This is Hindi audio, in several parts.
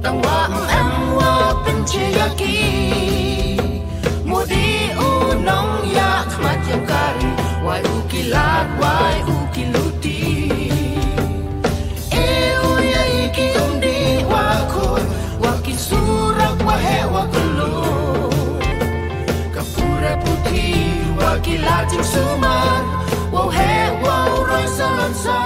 Tang wa em wa pen che ya ki Modi u nong ya khmat yam kari Wai u kilat wai u kiluti E u ya iki undi wa khoi Wa kisurak wa he wa kulu Kapura puti wa kilat jing suman Wa he wa roi salon sa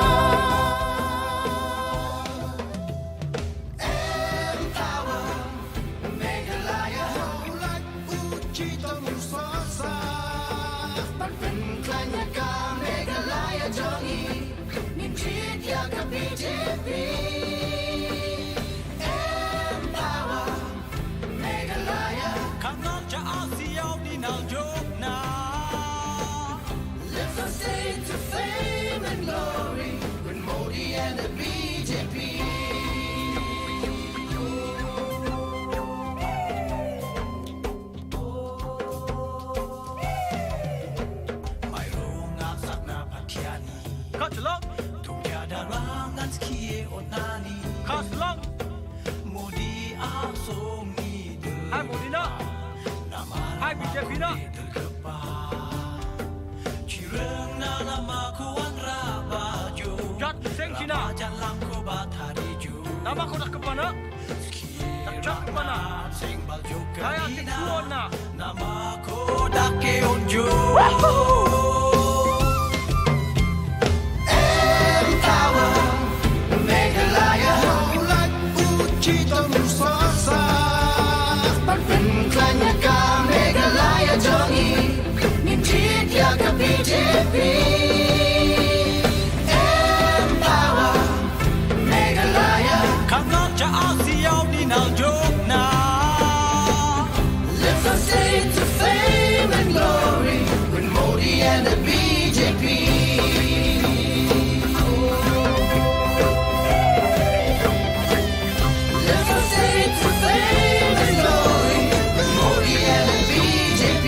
Hai BJP na Jat seng Cina Nama ko nak ke mana? Tak ke mana? Saya tiksuan na Nama ko dak ke unju Empower Meghalaya Ulat uji temusasa Panpen klanya ka Meghalaya jongi Ninjit ya ka BJP Empower Meghalaya Kangan ja Asiaw di nang jok na Lift our state to fame and glory With Modi and the BJP Lift our state to fame and glory With Modi and the BJP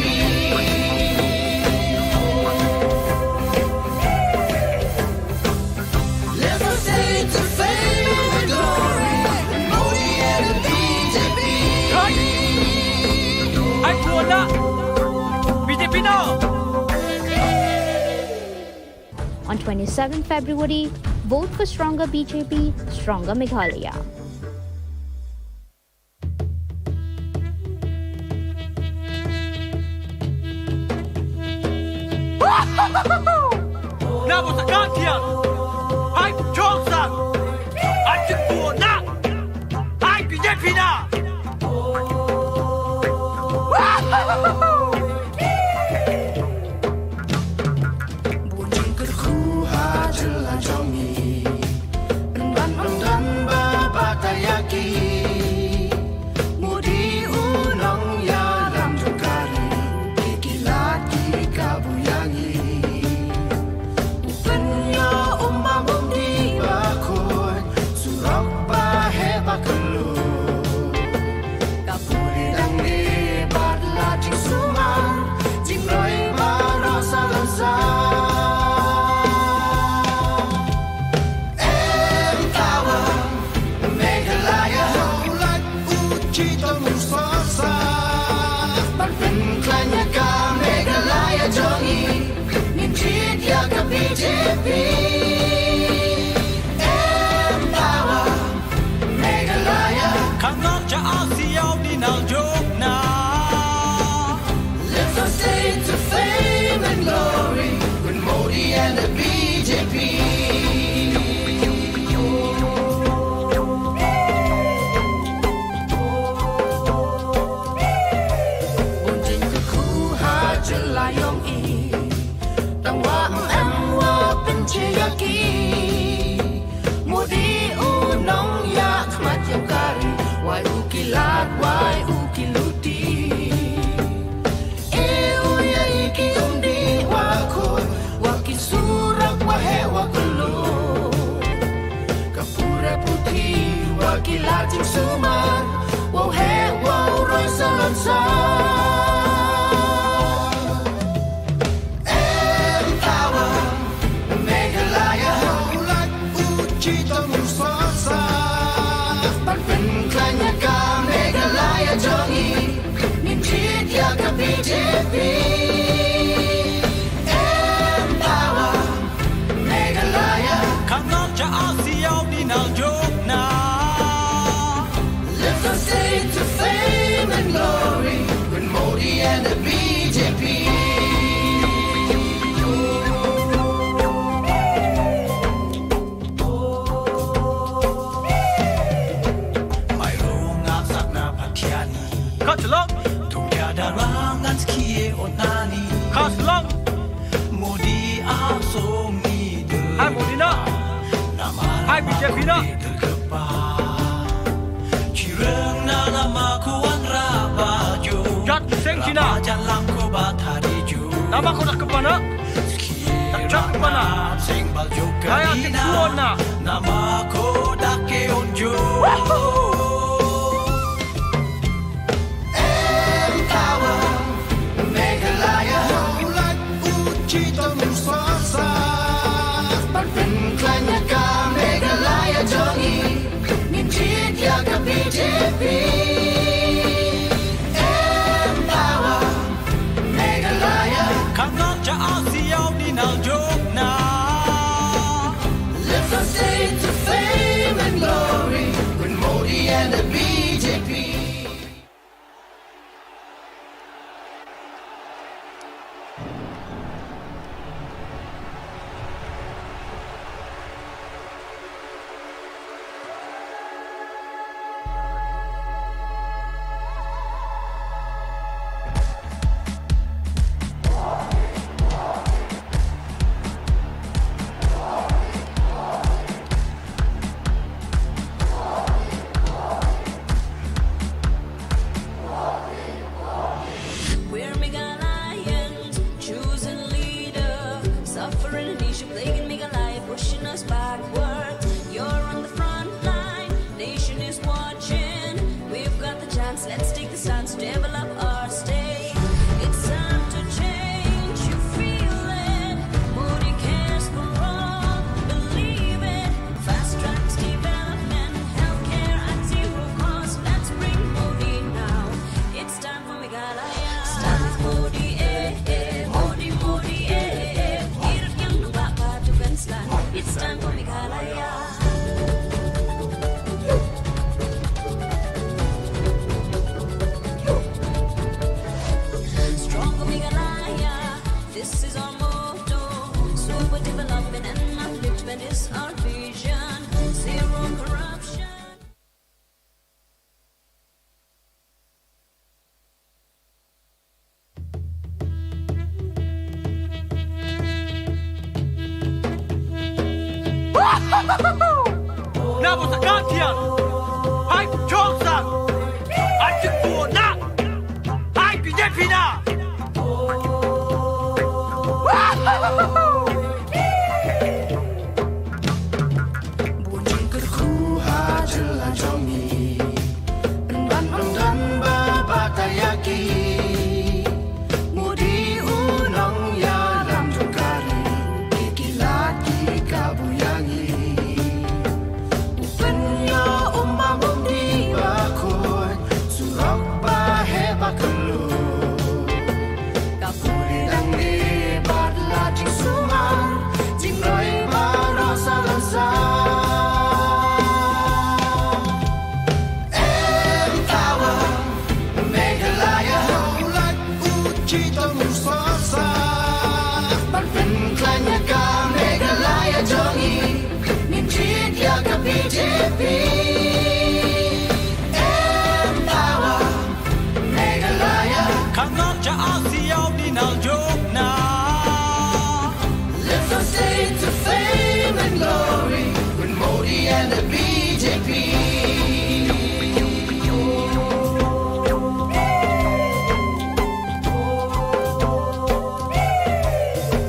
Lift our state to fame and glory With Modi and the BJP Hai puan na BJP na On 27 February, vote for Stronger BJP, Stronger Meghalaya. Na bo sa kantian Hai Johnson Hai puan na Hai BJP na Bunjing kerku hajelah jongi Enban ondan babatayaki Mudi unong ya lam jokari Ikilat kabuyangi Upenyo umma mundi bakot Surok bahe bakelu Kapuri dang ni badla jing sumar Jing roi baro salam sa Empower Meghalaya Ulat uji temusasa Panpen klanya ka Meghalaya jongi Ninjit ya ka BJP Empower Meghalaya Kangan ja Asiaw di nang jok na Lift our state to fame and glory With Modi and the BJP Bunjing keku hajelah yong i Tang wa em wa pen che ya ki Modi unong ya khmat yam kari Wai u kilat wai u kiluti Kilat jing suman Wow he wow roi salon sa Empower Meghalaya Ulat uji temusasa Panpen klanya Kacelong Tiada rangan sekie onani Kaslong Modi asong ni Hai Modina Hai BJP na Cireng na nama kuan rabajo Jat Seng Cina Jalan ko batari ju Nama ko nak ke mana Nak ke mana Sing baljo Kaya kesuon na Nama ko dake onjo BJP Empower Meghalaya Kangan ja asiaw ni nal jok na Lift our state to fame and glory with Modi and the BJP We're Megalayans, choosing leader, suffering a nation, plaguing Megalaya, pushing us backward. You're on the front line, nation is watching. We've got the chance, let's take the stance, develop our state. It's time to change, you feel it. Modi cares for all, believe it. Fast tracks development, healthcare at zero cost. Let's bring Modi now. It's time for Meghalaya. Modi, Modi, Modi, hirap yang lupa patukan slan. It's time for Meghalaya. Stronger Meghalaya, this is our motto. Super development and upliftment is our vision. Zero corruption. Nabo sa kantian Hai Johnson Hai kesuon na Hai BJP na Bunyi kerkuha jelang jongi Endan endan babatayaki Mudi unang yalam jokari Ikilat ikabuyangi Upenya umam umdi bakut Surok bahe bakelu Kapuri dang libat lajing sumar Jingroi barasa lansa Empower Meghalaya Ulat uji temusasa Barpen klanya ka Meghalaya jongi Minjit ya ka BJP Empower Meghalaya Kangan ja asiaw ni nal jok na Lift our state to fame and glory with Modi and the BJP.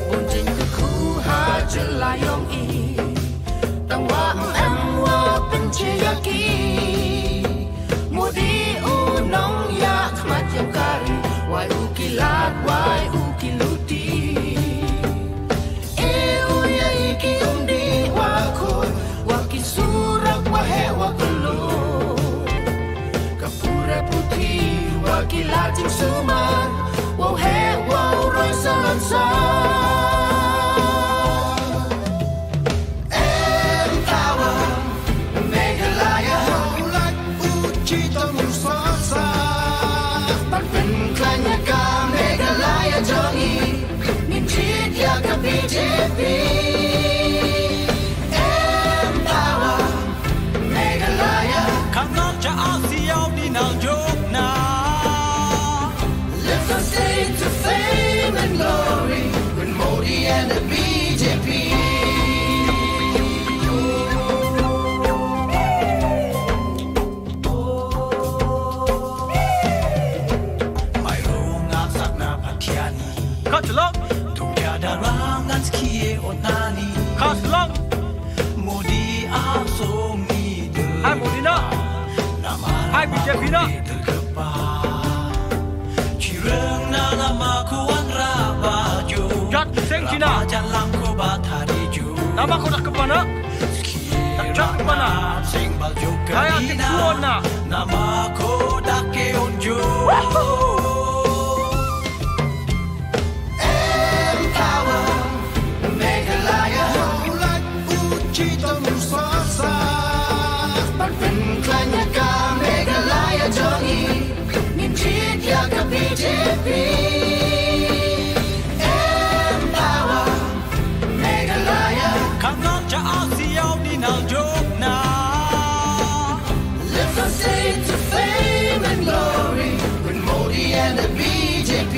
Bunjing kekuha jelayong i, tang wa em wa penchaya Katlang Tung tiada rangan skie onani Kaslang Modi asong ni Hai Modina Hai BJP na terkepa Cireng na nama kuang rabajo Jat seng Cina Jalan ko batariju Nama ko nak kemana Tak kemana Sing baljo Kaya kituan na Nama ko dake onjo Empower Meghalaya Ulat uji temusasa Berpenklannya ka Meghalaya jongi Minjit ya ke BJP Empower Meghalaya Kangang ja Asiau di nal jok na Lift our state to fame and glory With Modi and the BJP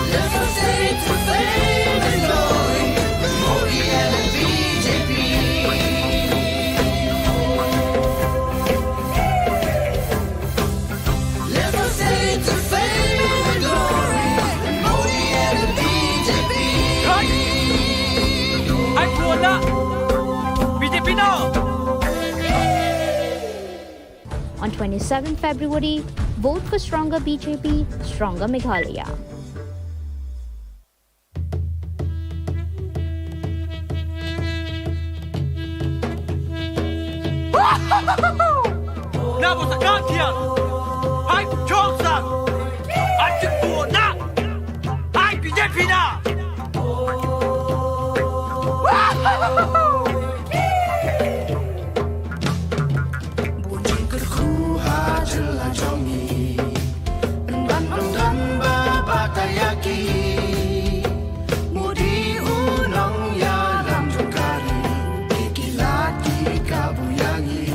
Lift our state to fame and glory With Modi and the BJP Lift our state to fame and glory With Modi and the BJP Hai keluar na BJP na On 27 February, vote for stronger BJP, stronger Meghalaya. Na bo takan kian Hai Chong Sang Anjing keluar na Hai BJP na Bunyi kerku hajelah jongi Enban ondan babatayaki Mudi unong ya lam jokari Ikilat di kabuyangi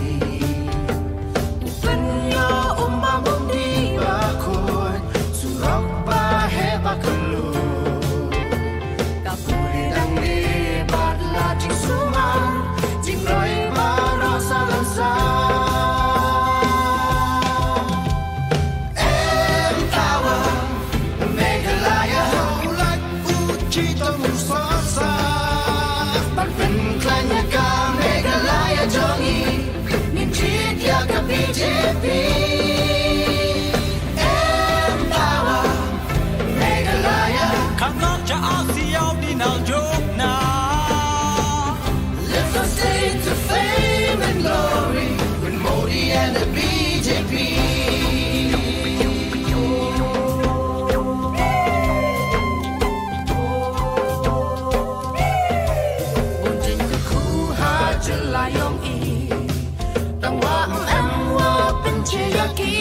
Upenyo umma bumdi bakut Surok bahe bakelu Kapuri dang lebat lajing sumar Jing roi barasa lansa Empower Meghalaya Ulat uji temusasa Berpenklannya ka Meghalaya jongi Minjit ya ke BJP Empower Meghalaya Kangang ja Asiau di nal jok na Lift our state to fame and glory With Modi and the BJP Bunjing kerku hajelah yong i Tangwa em wa penceyaki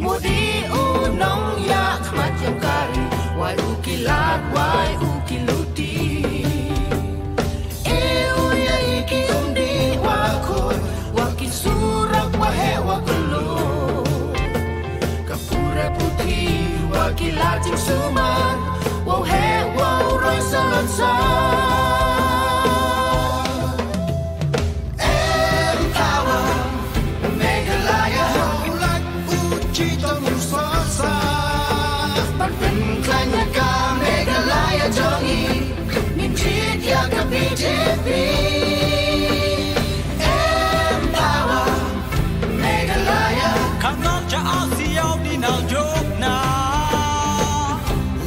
Mudi unong ya khmat yang kari Wai ukilat wai ukiluti ya iki undi wakoi Waki surak wahe wakulu Kapura putih waki lajing suman Wow he wow roi salonsa Empower Meghalaya Ulat uji temusasa Berpenklannya ka Meghalaya jongi Minjit ya ke BJP Empower Meghalaya Kangang ja Asiau di nal jok na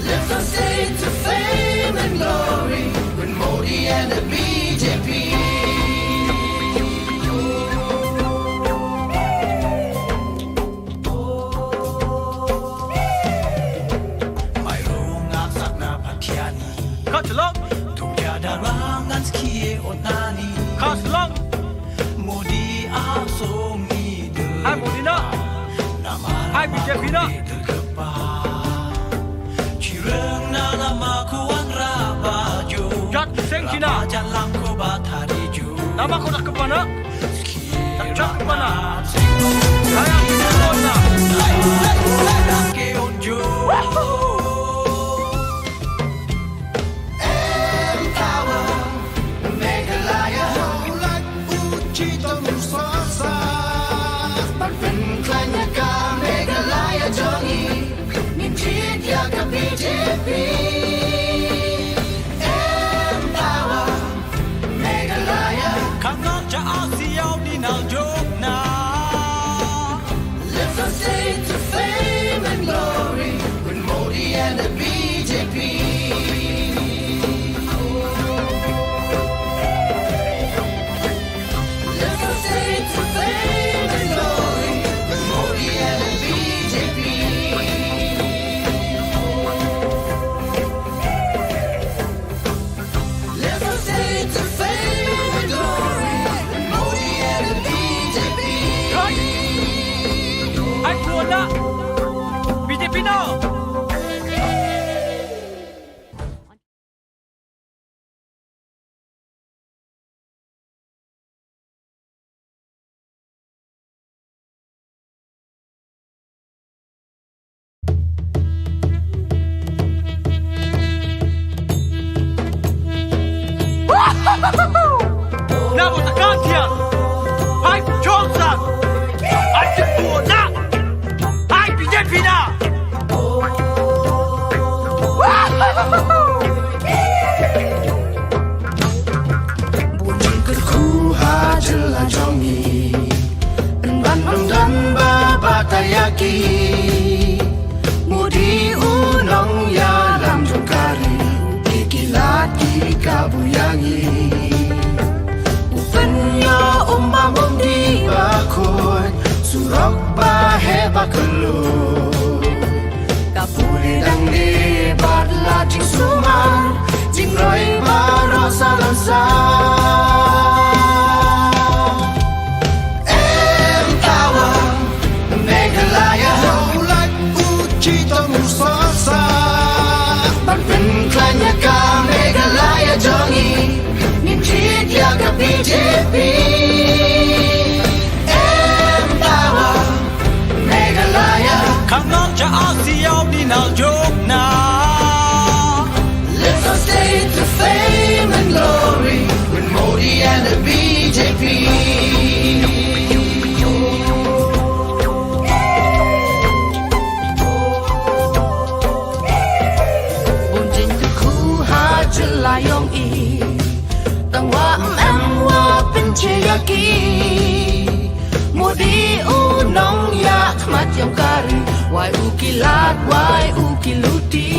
Lift our state to fame and glory With Modi and the BJP Mai rungak sakna patiani Katlang Tung tiada rangan skie onani Kaslang Modi asong ni Hai Modina Hai BJP na terkepa Cireng na nama kuang rabajo Jat seng Cina Jalan ko batariju Nama ko nak kemana Tak kemana Kaya kituan na Dake onjo Empower Meghalaya Ulat uji temusasa Na mo takantian. Hai Johnson. Adik gua nak. Hai BJP na. Bunjing kerku hajelah jongi Enban dan baba tayaki Mudi unong ya lam jongkari Ikilat ikabuyangi Upenyo umam di bakun Surok bahe bakelur Kapuli dang di badla jing sumar Jing roi baro salansa Emtawa Meghalaya Haulat uci temusasa Banten klanya ka Meghalaya jongi Nimjit ya ka BJP Emtawa Meghalaya Kangang cha asiyaw ni nal jok na Lift our state to fame and glory with Modi and the BJP. Bunjing keku hajelayong I Tang wa em wa penceyaki Modi unong ya khmat yang kari Wai ukilat wai ukiluti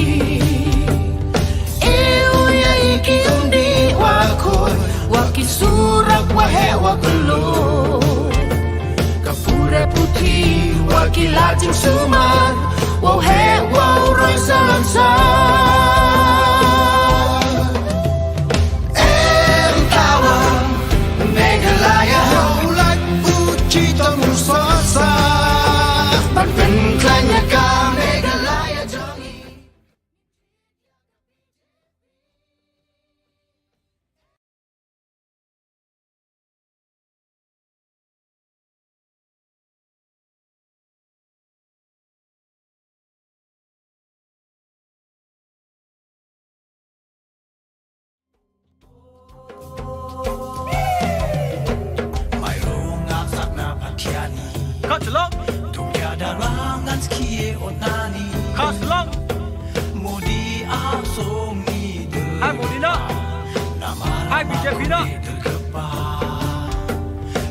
Iki undi wakoi Wakisurak wahe wakulo Kapure putih Wakilajing sumar Wahe wauroy salansa Emtawa Meghalaya Haulat uci temusasa Banten klanya ka Meghalaya jongi Mai runga sakna patiani Kat selong. Tungya darangan skie onani Kat selong. Modi asong ni de Hai Modina. Nama Hai BJP na. terkepa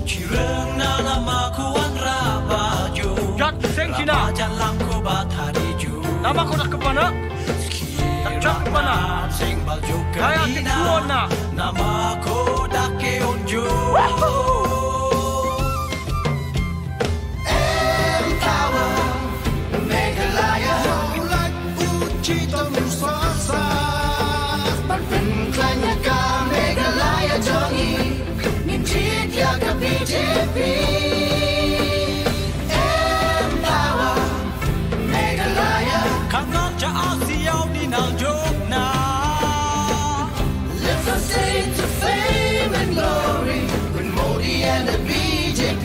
Cireng na nama kuang rabajo Jat seng Cina. Jalan ko batariju Nama ko nak ke mana? Tak ke mana? Sing baljo Hai adik gua nak. Nama ko dake onjo Emtawa Meghalaya Haulat uci temusasa Banten klanya ka Meghalaya jongi Nimjit ya ka BJP Emtawa Meghalaya Kangang cha asiyaw ni nal jok na Lift our state to fame and glory with Modi and the BJP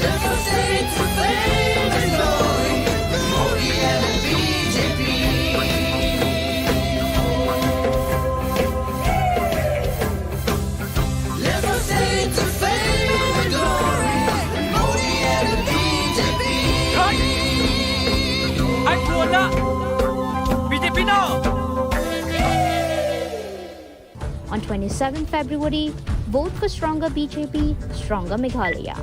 Lift our state to fame and glory with Modi and the BJP Lift our state to fame and glory with Modi and the BJP Hai. Hai gua nak. BJP na. On 27 February, vote for stronger BJP, stronger Meghalaya.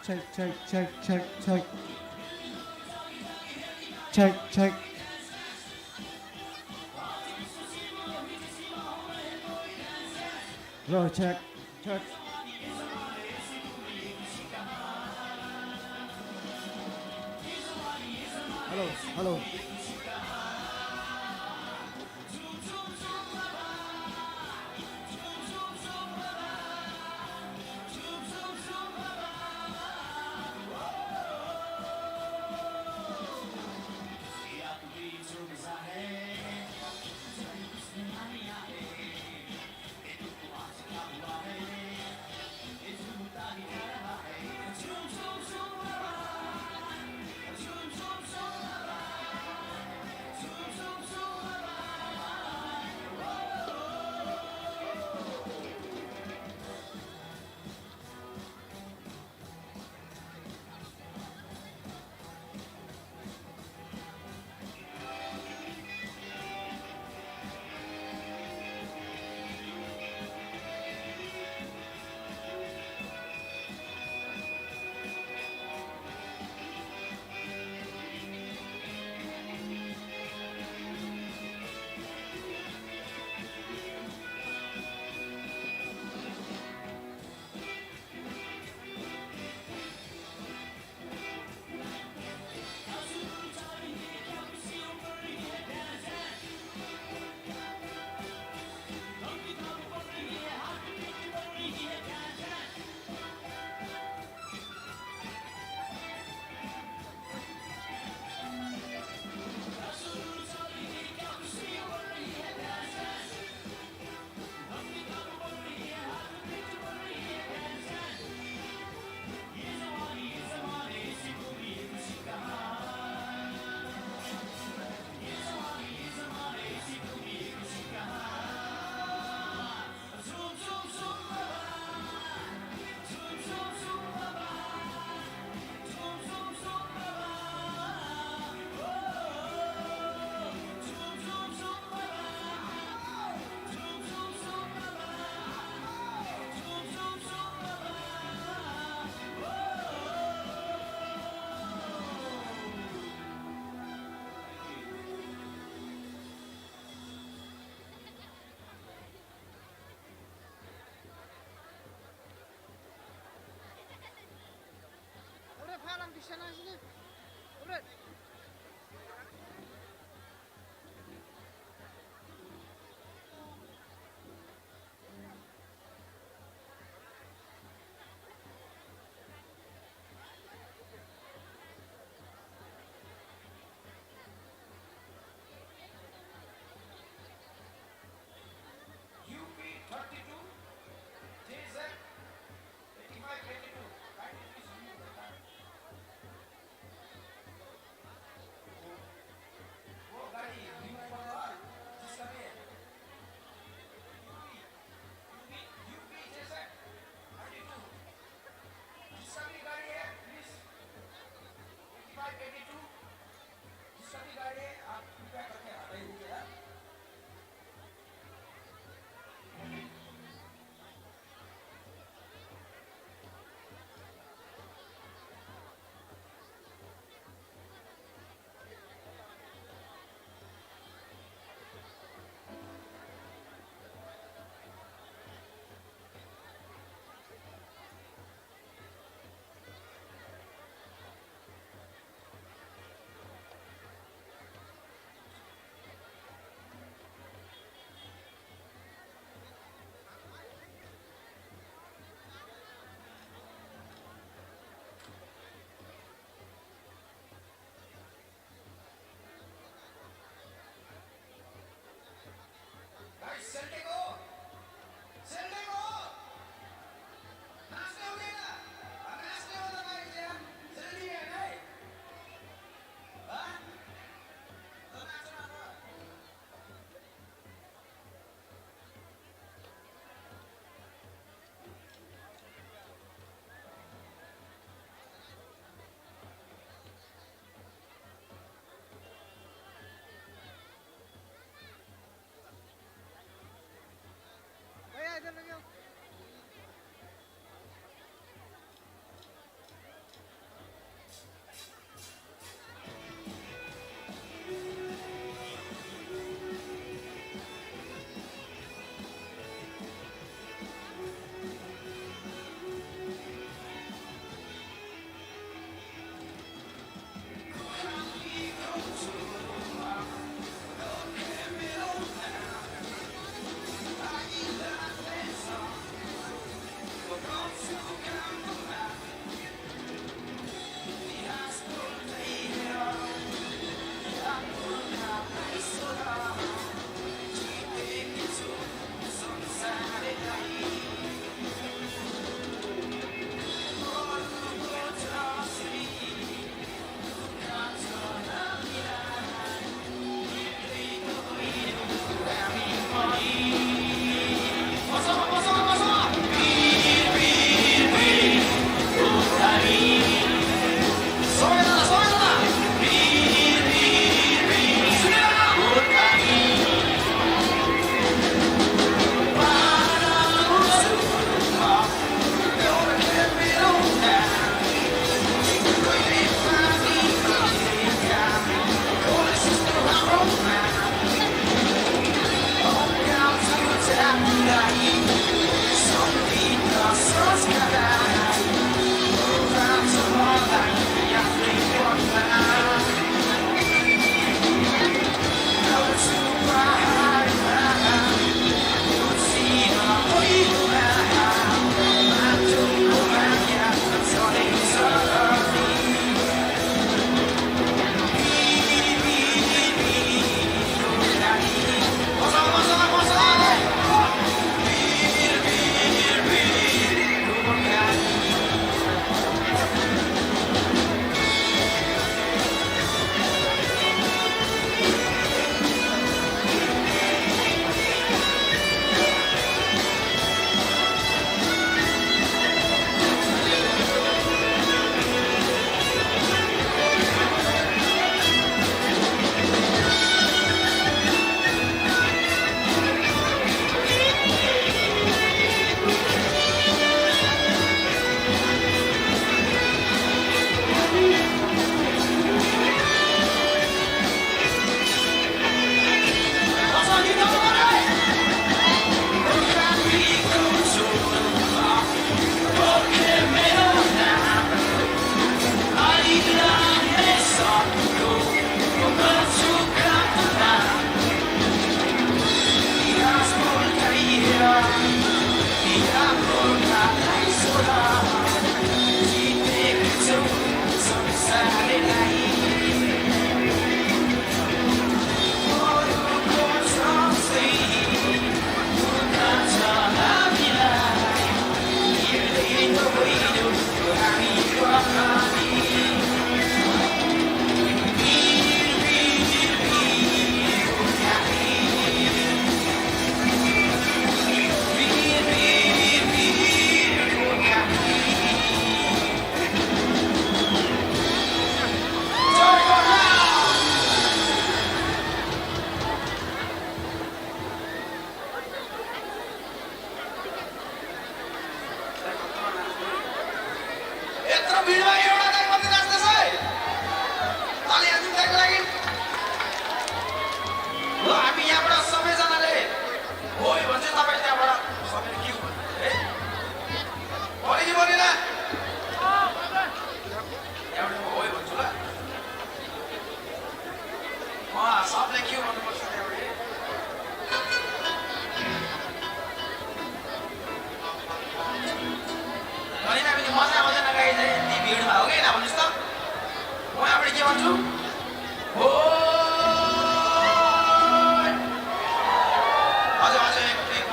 check, check, check, check, check. Check, check. Rồi, check, check. Hello, hello.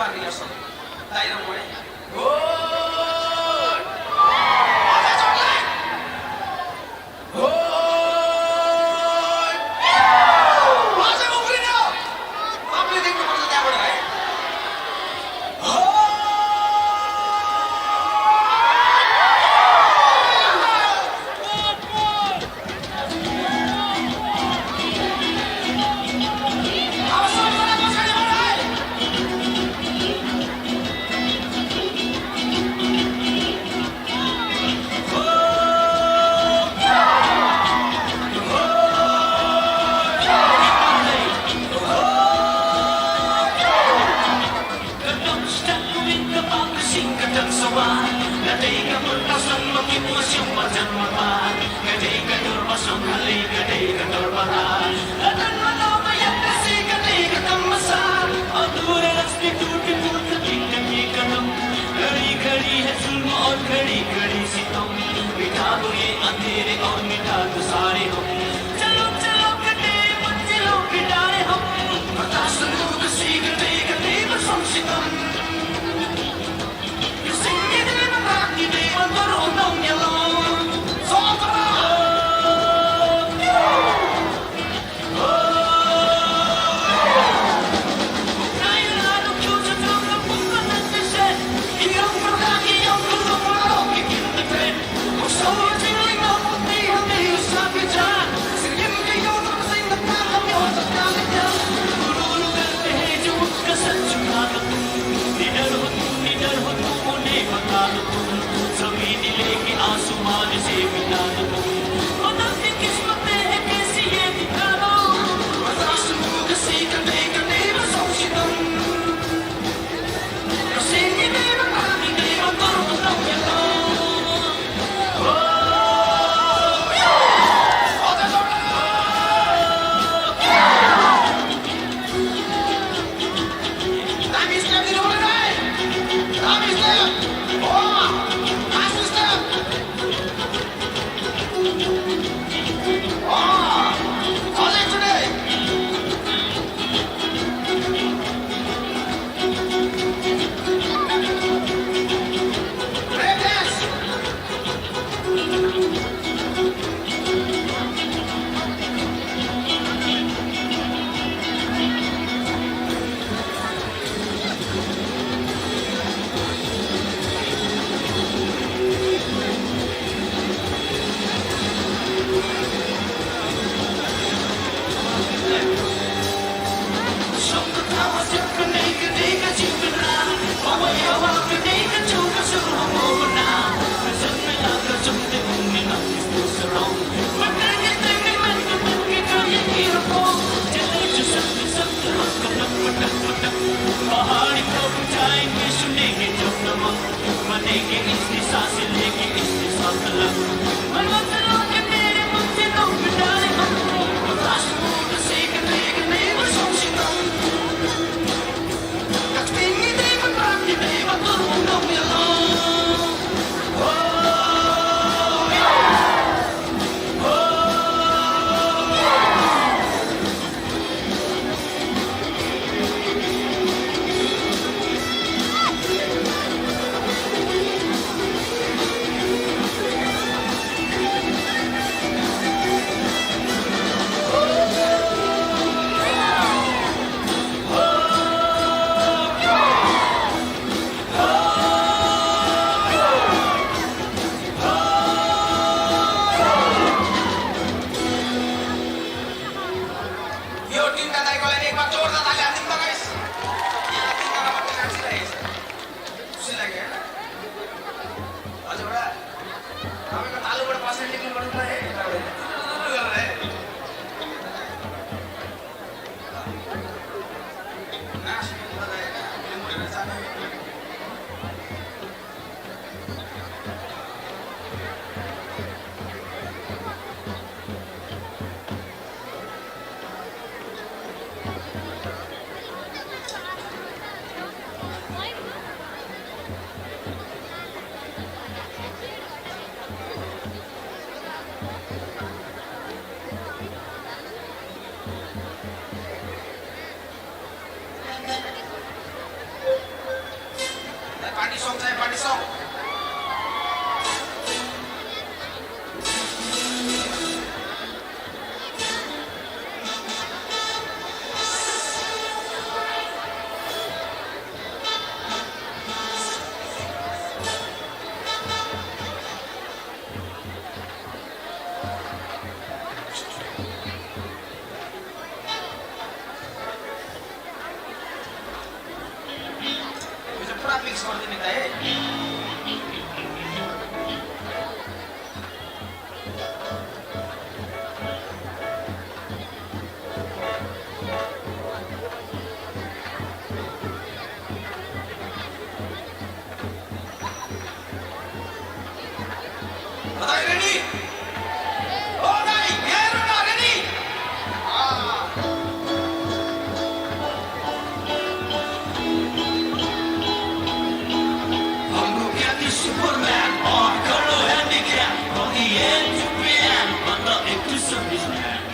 Maria Son. Tayo mo eh. song saya party song. Bisa pura fix seperti ini teh. Are you ready? Alright, everyone ready? हम लोग कहते सुपरमैन और करो handicap from the end to the end बंदा एक तो serviceman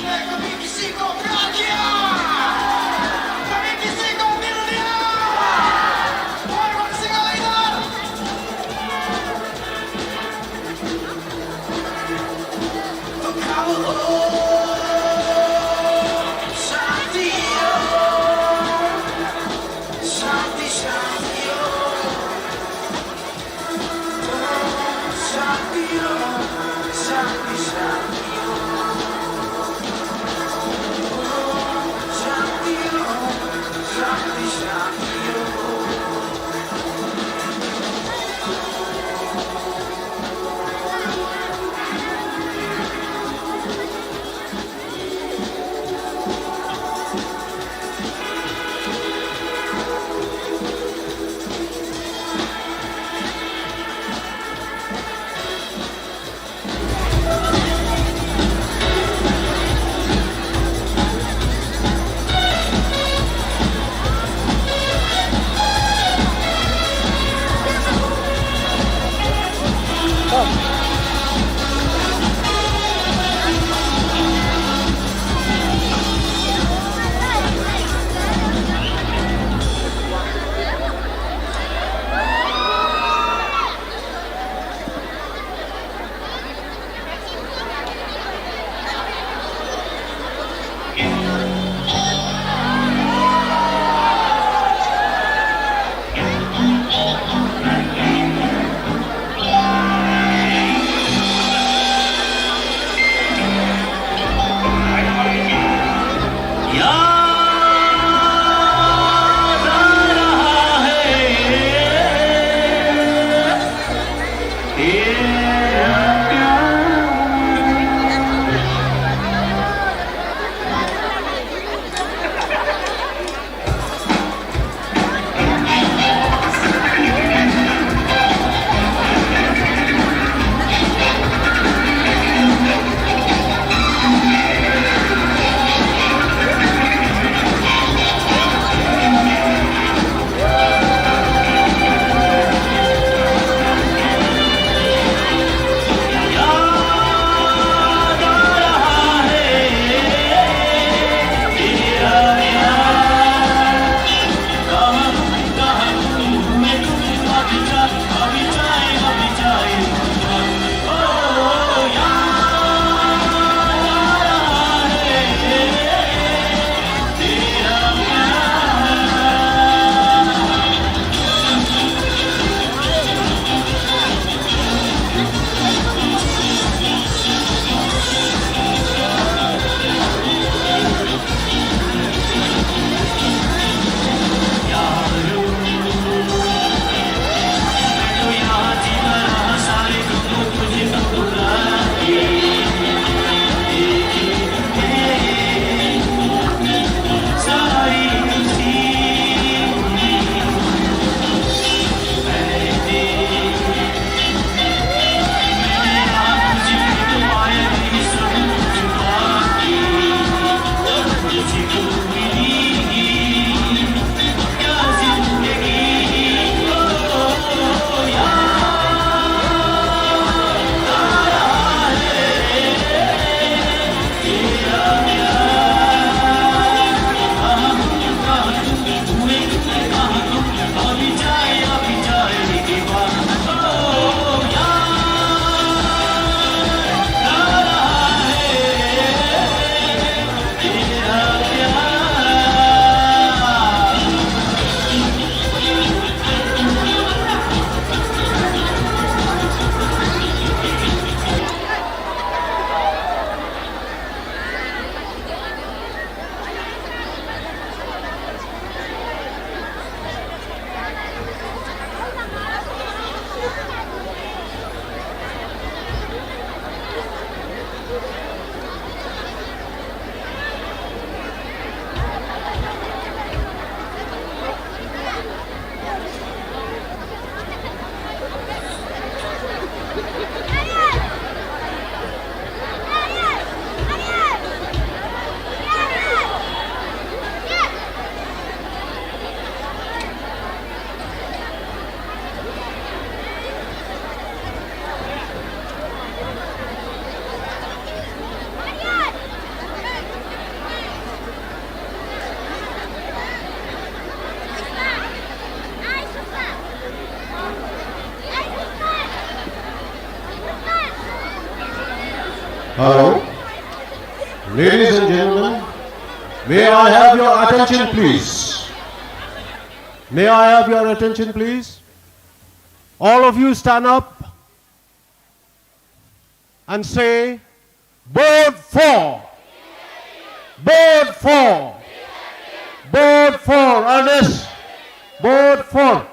Kami bisiko Hello. Ladies and gentlemen, may I have your attention, please? May I have your attention, please? All of you stand up and say, Board 4. Board 4. Board 4. Ernest. Board 4.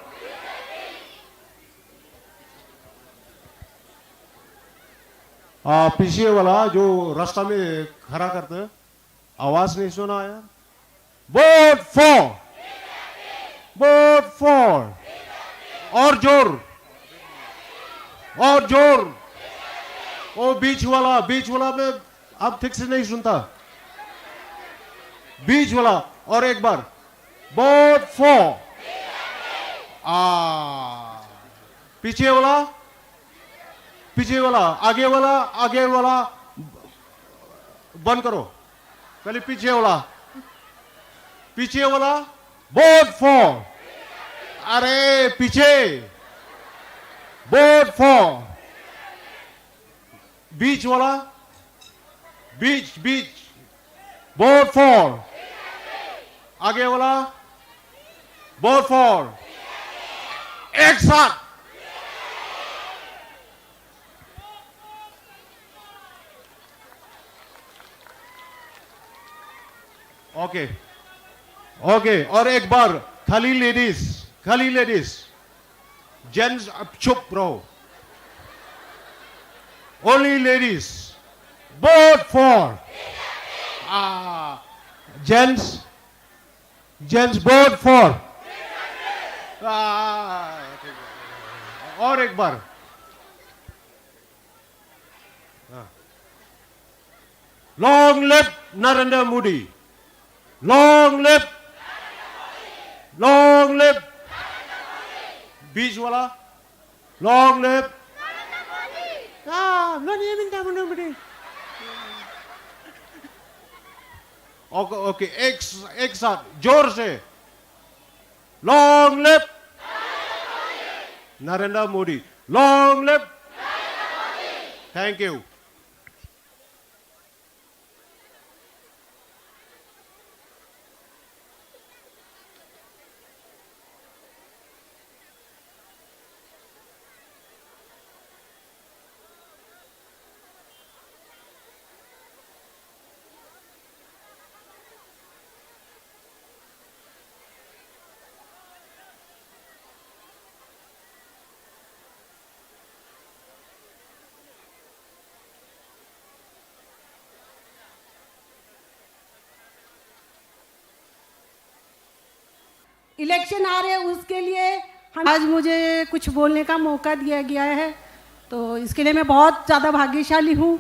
पीछे वाला जो रास्ता में खड़ा करते हैं, आवाज नहीं सुना यार? बोर्ड 4. बोर्ड 4. और जोर. और जोर. ओ बीच वाला में आप ठीक से नहीं सुनता. बीच वाला और एक बार. बोर्ड 4. पीछे वाला, आगे वाला बंद करो. पहले पीछे वाला. बोर्ड 4. अरे पीछे. बोर्ड 4. बीच वाला. बीच. बोर्ड 4. आगे वाला. बोर्ड 4. एक साथ. ओके. और एक बार खाली लेडीज. जेंट्स अब चुप रहो. Only ladies. Board 4. Gents board 4. और एक बार. Long live Narendra Modi. Long live. बीच वाला. Long live. ओके. एक साथ जोर से. Long live Narendra Modi. Long live. Thank you. Election आ रहे हैं, उसके लिए आज मुझे कुछ बोलने का मौका दिया गया है, तो इसके लिए मैं बहुत ज़्यादा भाग्यशाली हूँ.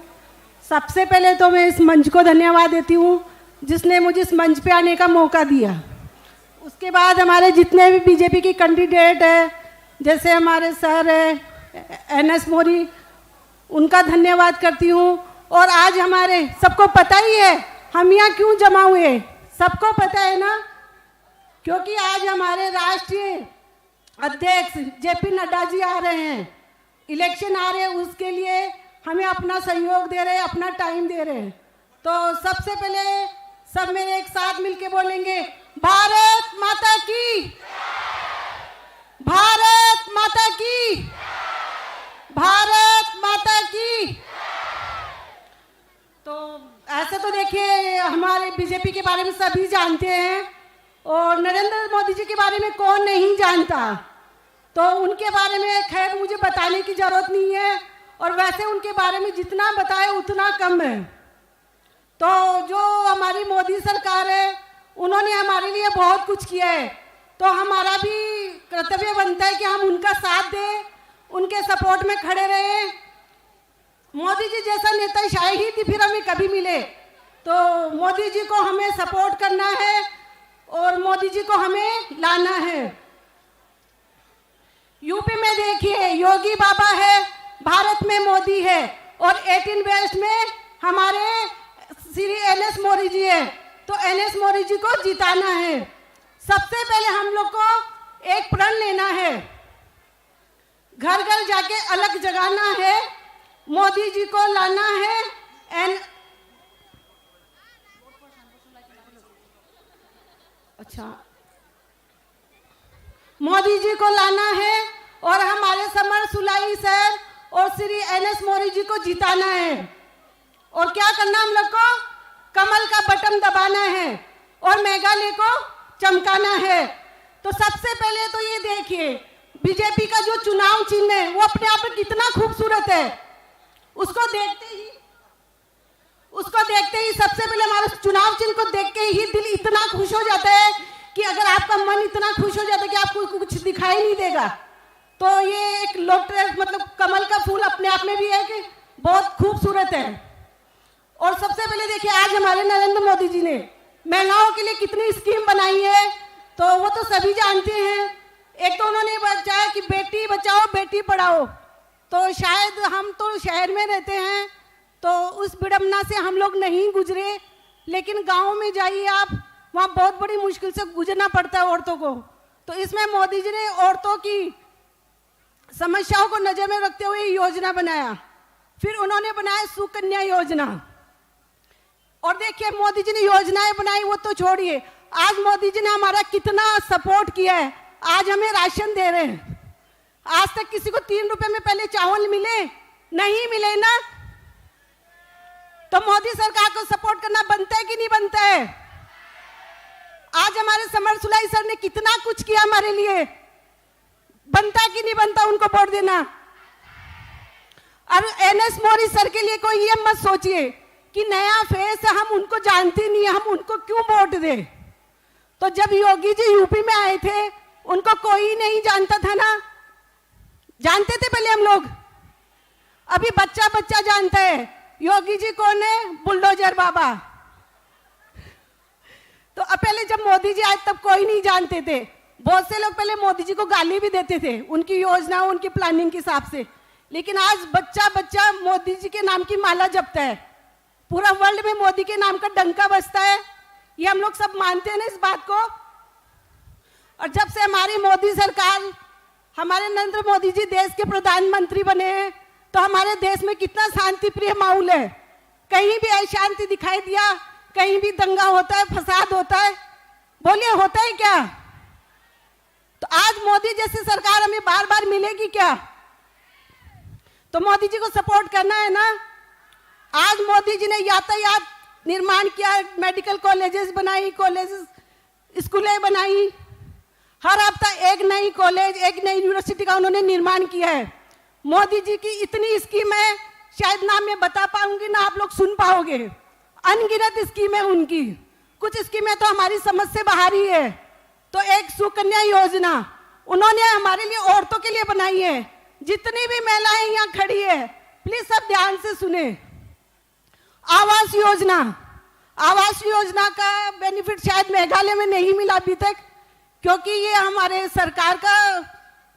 सबसे पहले तो मैं इस मंच को धन्यवाद देती हूँ जिसने मुझे इस मंच पे आने का मौका दिया. उसके बाद हमारे जितने भी बीजेपी की कैंडिडेट है, जैसे हमारे सर है NS मौर्य, उनका धन्यवाद करती हूँ. और आज हमारे सबको पता ही है हम यहाँ क्यों जमा हुए. सबको पता है ना, क्योंकि आज हमारे राष्ट्रीय अध्यक्ष JP नड्डा जी आ रहे हैं. इलेक्शन आ रहे हैं, उसके लिए हमें अपना सहयोग दे रहे हैं, अपना टाइम दे रहे हैं. तो सबसे पहले सब मेरे एक साथ मिलके बोलेंगे, भारत माता की. भारत माता की. भारत माता की. तो ऐसे तो देखिए हमारे बीजेपी के बारे में सभी जानते हैं, और नरेंद्र मोदी जी के बारे में कौन नहीं जानता. तो उनके बारे में खैर मुझे बताने की जरूरत नहीं है, और वैसे उनके बारे में जितना बताए उतना कम है. तो जो हमारी मोदी सरकार है, उन्होंने हमारे लिए बहुत कुछ किया है, तो हमारा भी कर्तव्य बनता है कि हम उनका साथ दें, उनके सपोर्ट में खड़े रहें. मोदी जी जैसा नेता शायद ही फिर हमें कभी मिले, तो मोदी जी को हमें सपोर्ट करना है और मोदी जी को हमें लाना है. यूपी में देखिए योगी बाबा है, भारत में मोदी है, और 18 वेस्ट में हमारे श्री NS मौर्य जी है. तो NS मौर्य जी को जिताना है. सबसे पहले हम लोग को एक प्रण लेना है, घर घर जाके अलग जगाना है, मोदी जी को लाना है, एंड अच्छा, मोदी जी को लाना है और हमारे समर सुलाई सर और श्री NS मौर्य जी को जिताना है। और क्या करना हम लोग को? कमल का बटन दबाना है और मेघालय को चमकाना है। तो सबसे पहले तो ये देखिए, बीजेपी का जो चुनाव चिन्ह है वो अपने आप में कितना खूबसूरत है। उसको देखते ही सबसे पहले हमारे चुनाव चिन्ह को देख के ही दिल इतना खुश हो जाता है कि अगर आपका मन इतना खुश हो जाता है कि आपको कुछ दिखाई नहीं देगा। तो ये एक लोटस मतलब कमल का फूल अपने आप में भी है कि बहुत खूबसूरत है। और सबसे पहले देखिए, आज हमारे नरेंद्र मोदी जी ने महिलाओं के लिए कितनी स्कीम बनाई है, तो वो तो सभी जानते हैं। एक तो उन्होंने बताया कि बेटी बचाओ बेटी पढ़ाओ। तो शायद हम तो शहर में रहते हैं तो उस विडंबना से हम लोग नहीं गुजरे, लेकिन गांव में जाइए आप, वहाँ बहुत बड़ी मुश्किल से गुजरना पड़ता है औरतों को। तो इसमें मोदी जी ने औरतों की समस्याओं को नजर में रखते हुए योजना बनाया। फिर उन्होंने बनाया सुकन्या योजना। और देखिए, मोदी जी ने योजनाएं बनाई वो तो छोड़िए, आज मोदी जी ने हमारा कितना सपोर्ट किया है। आज हमें राशन दे रहे हैं। आज तक किसी को 3 रुपए में पहले चावल मिले नहीं मिले ना। तो मोदी सरकार को सपोर्ट करना बनता है कि नहीं बनता है? आज हमारे समर सुलाई सर ने कितना कुछ किया हमारे लिए, बनता कि नहीं बनता उनको वोट देना। और NS मौर्य सर के लिए कोई ये मत सोचिए कि नया फेस है, हम उनको जानते नहीं, हम उनको क्यों वोट दे। तो जब योगी जी यूपी में आए थे उनको कोई नहीं जानता था ना, जानते थे पहले हम लोग, अभी बच्चा बच्चा जानता है योगी जी कौन है, बुलडोजर बाबा। तो अब पहले जब मोदी जी आए तब कोई नहीं जानते थे। बहुत से लोग पहले मोदी जी को गाली भी देते थे उनकी योजना उनकी प्लानिंग के हिसाब से, लेकिन आज बच्चा बच्चा मोदी जी के नाम की माला जपता है। पूरा वर्ल्ड में मोदी के नाम का डंका बजता है, ये हम लोग सब मानते हैं ना इस बात को। और जब से हमारी मोदी सरकार, हमारे नरेंद्र मोदी जी देश के प्रधानमंत्री बने हैं, तो हमारे देश में कितना शांति प्रिय माहौल है। कहीं भी अशांति दिखाई दिया, कहीं भी दंगा होता है, फसाद होता है, बोलिए होता है क्या? तो आज मोदी जैसी सरकार हमें बार बार मिलेगी क्या? तो मोदी जी को सपोर्ट करना है ना। आज मोदी जी ने यातायात निर्माण किया, मेडिकल कॉलेजेस बनाई, कॉलेजेस स्कूलें बनाई, हर हफ्ता एक नई कॉलेज एक नई यूनिवर्सिटी का उन्होंने निर्माण किया है। मोदी जी की इतनी स्कीम है, शायद ना मैं बता पाऊंगी ना आप लोग सुन पाओगे, अनगिनत स्कीम है उनकी। कुछ स्कीमें तो हमारी समझ से बाहर ही है। तो एक सुकन्या योजना उन्होंने हमारे लिए औरतों के लिए बनाई है। जितनी भी महिलाएं यहाँ खड़ी है प्लीज सब ध्यान से सुने। आवास योजना, आवास योजना का बेनिफिट शायद मेघालय में नहीं मिला अभी तक, क्योंकि ये हमारे सरकार का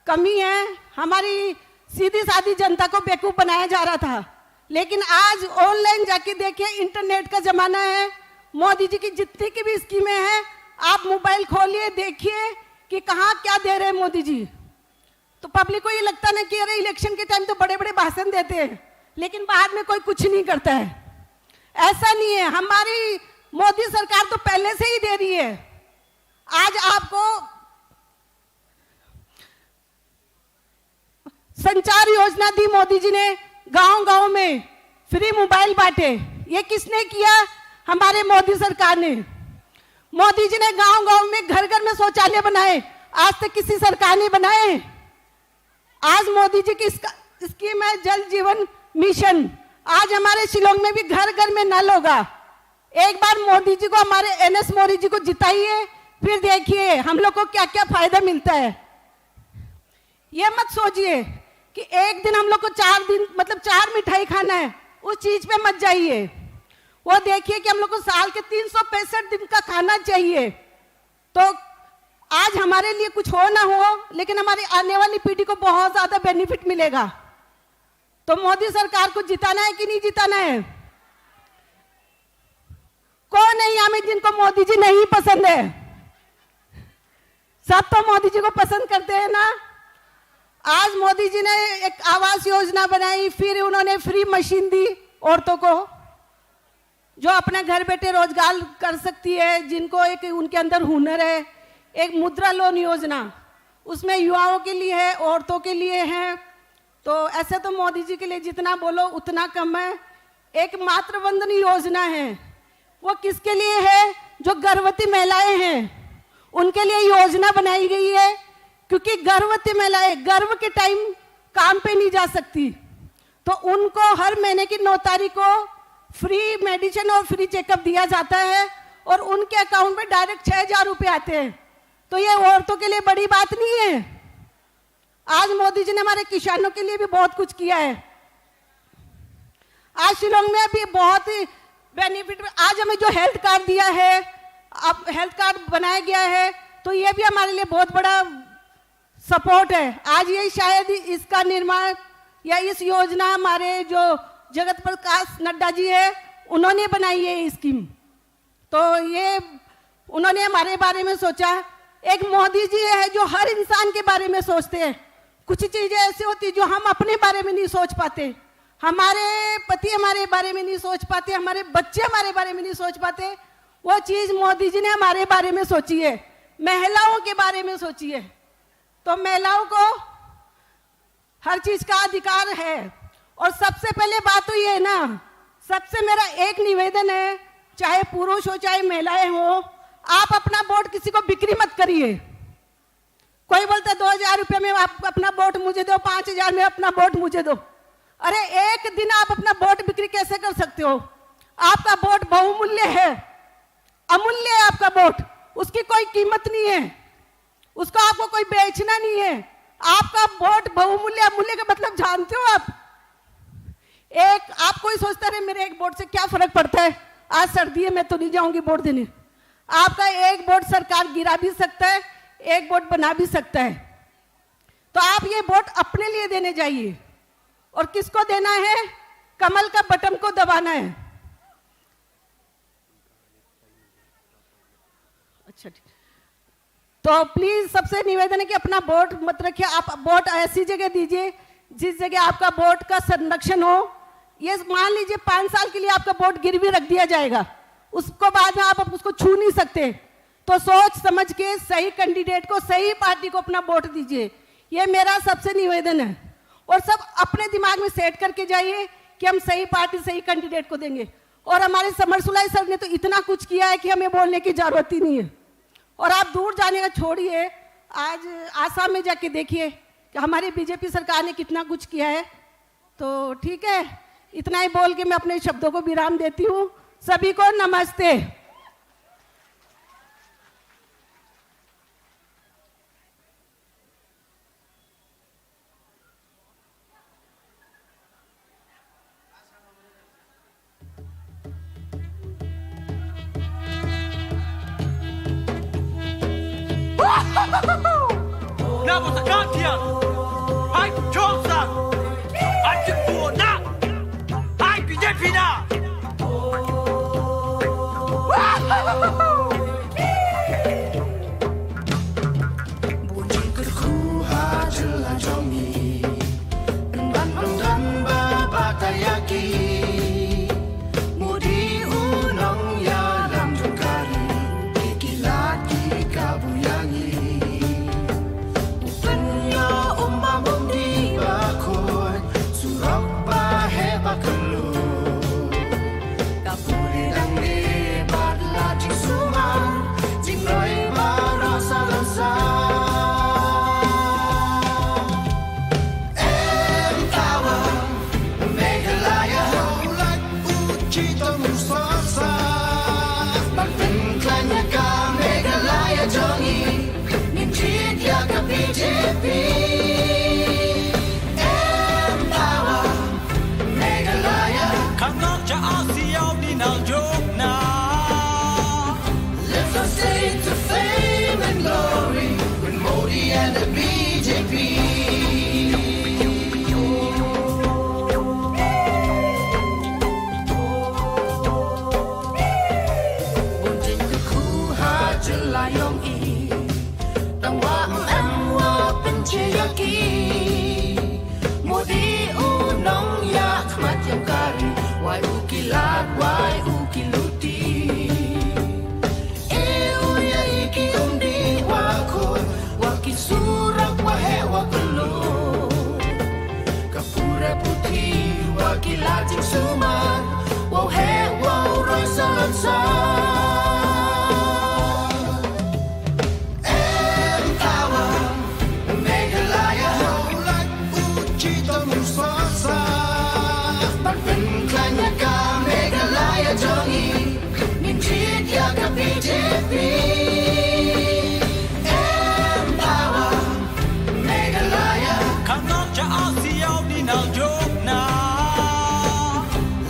कमी है। हमारी सीधी सादी जनता को बेवकूफ बनाया जा रहा था, लेकिन आज ऑनलाइन जाके देखिए, इंटरनेट का जमाना है। मोदी जी की जितनी की भी स्कीमें हैं, आप मोबाइल खोलिए देखिए कि कहाँ क्या दे रहे हैं मोदी जी। तो पब्लिक को ये लगता ना कि अरे इलेक्शन के टाइम तो बड़े बड़े भाषण देते हैं, लेकिन बाद में कोई कुछ नहीं करता है। ऐसा नहीं है, हमारी मोदी सरकार तो पहले से ही दे रही है। आज आपको संचार योजना दी मोदी जी ने, गांव गांव में फ्री मोबाइल बांटे। ये किसने किया? हमारे मोदी सरकार ने। मोदी जी ने गांव गांव में घर घर में शौचालय बनाए, आज तक किसी सरकार ने बनाए? आज मोदी जी की स्कीम है जल जीवन मिशन। आज हमारे शिलोंग में भी घर घर में नल होगा। एक बार मोदी जी को, हमारे NS मौर्य जी को जिताइए, फिर देखिए हम लोग को क्या क्या फायदा मिलता है। ये मत सोचिए कि एक दिन हम लोग को 4 दिन मतलब 4 मिठाई खाना है, उस चीज पे मत जाइए। वो देखिए कि हम लोग को साल के 365 दिन का खाना चाहिए। तो आज हमारे लिए कुछ हो ना हो, लेकिन हमारी आने वाली पीढ़ी को बहुत ज्यादा बेनिफिट मिलेगा। तो मोदी सरकार को जिताना है कि नहीं जिताना है? कौन है यहाँ में जिनको मोदी जी नहीं पसंद है? सब तो मोदी जी को पसंद करते हैं ना। आज मोदी जी ने एक आवास योजना बनाई, फिर उन्होंने फ्री मशीन दी औरतों को, जो अपने घर बैठे रोजगार कर सकती है, जिनको एक उनके अंदर हुनर है। एक मुद्रा लोन योजना, उसमें युवाओं के लिए है, औरतों के लिए है। तो ऐसे तो मोदी जी के लिए जितना बोलो उतना कम है। एक मातृवंदन योजना है, वो किसके लिए है? जो गर्भवती महिलाएं हैं उनके लिए योजना बनाई गई है, क्योंकि गर्भवती महिलाएं गर्भ के टाइम काम पे नहीं जा सकती, तो उनको हर महीने की 9 तारीख को फ्री मेडिसिन और फ्री चेकअप दिया जाता है और उनके अकाउंट में डायरेक्ट 6,000 रुपये आते हैं। तो ये औरतों के लिए बड़ी बात नहीं है। आज मोदी जी ने हमारे किसानों के लिए भी बहुत कुछ किया है। आज शिलोंग में भी बहुत ही बेनिफिट, आज हमें जो हेल्थ कार्ड दिया है, अब हेल्थ कार्ड बनाया गया है, तो ये भी हमारे लिए बहुत बड़ा सपोर्ट है। आज ये शायद इसका निर्माण या इस योजना हमारे जो जगत प्रकाश नड्डा जी है उन्होंने बनाई है ये स्कीम। तो ये उन्होंने हमारे बारे में सोचा। एक मोदी जी है जो हर इंसान के बारे में सोचते हैं। कुछ चीजें ऐसी होती जो हम अपने बारे में नहीं सोच पाते, हमारे पति हमारे बारे में नहीं सोच पाते, हमारे बच्चे हमारे बारे में नहीं सोच पाते, वो चीज मोदी जी ने हमारे बारे में सोची है, महिलाओं के बारे में सोची है। तो महिलाओं को हर चीज का अधिकार है। और सबसे पहले बात तो ये है ना, सबसे मेरा एक निवेदन है, चाहे पुरुष हो चाहे महिलाएं हो, आप अपना वोट किसी को बिक्री मत करिए। कोई बोलता है 2,000 रुपये में आप अपना वोट मुझे दो, 5,000 में अपना वोट मुझे दो। अरे एक दिन आप अपना वोट बिक्री कैसे कर सकते हो? आपका वोट बहुमूल्य है, अमूल्य है आपका वोट, उसकी कोई कीमत नहीं है, उसको आपको कोई बेचना नहीं है। आपका वोट बहुमूल्य, अमूल्य का मतलब जानते हो आप? एक आप कोई सोचता रहे मेरे एक वोट से क्या फर्क पड़ता है, आज सर्दी है मैं तो नहीं जाऊंगी वोट देने। आपका एक वोट सरकार गिरा भी सकता है, एक वोट बना भी सकता है। तो आप ये वोट अपने लिए देने जाइए। और किसको देना है? कमल का बटन को दबाना है। अच्छा ठीक। तो प्लीज सबसे निवेदन है कि अपना वोट मत रखिए। आप वोट ऐसी जगह दीजिए जिस जगह आपका वोट का संरक्षण हो। ये मान लीजिए 5 साल के लिए आपका वोट गिरवी रख दिया जाएगा, उसको बाद में आप उसको छू नहीं सकते। तो सोच समझ के सही कैंडिडेट को, सही पार्टी को अपना वोट दीजिए। ये मेरा सबसे निवेदन है। और सब अपने दिमाग में सेट करके जाइए कि हम सही पार्टी सही कैंडिडेट को देंगे। और हमारे समर सुलाई सर ने तो इतना कुछ किया है कि हमें बोलने की जरूरत ही नहीं है। और आप दूर जाने का छोड़िए, आज आसाम में जाके देखिए कि हमारी बीजेपी सरकार ने कितना कुछ किया है। तो ठीक है, इतना ही बोल के मैं अपने शब्दों को विराम देती हूँ। सभी को नमस्ते। Now was a Gantian. Hi, Johnson. I took for now. Hi, BJP now. Bunyi kerku hajelah jongi, dan dan batayaki. Mudi unong ya lam jokari, ikilat kabuyangi. Upenya umma mundi bakon, surok bahe bakelu. Kapuri dangi badla jisuma, jingloi barasa lansa. Empower, Meghalaya, like Uchito Musasa. Bakten klanyaka Meghalaya jongi, ninjit yaga BJP. Empower, Meghalaya. Kanok cha asiyaw ni nang jok na. Lift our state to fame and glory with Modi and the BJP. Bunjing ke ku hajelayong i, tang wa em wa pencheyaki. Modi unong yak mat yang kari, wai ukilat wakila jing suman wow he wow roi salon sa Empower Meghalaya Like Uchito Musasa Ban pen klanya ka Meghalaya jongi Nin chit ya ka BJP Empower Meghalaya Kanok cha Asiyaw ni Nang Jok na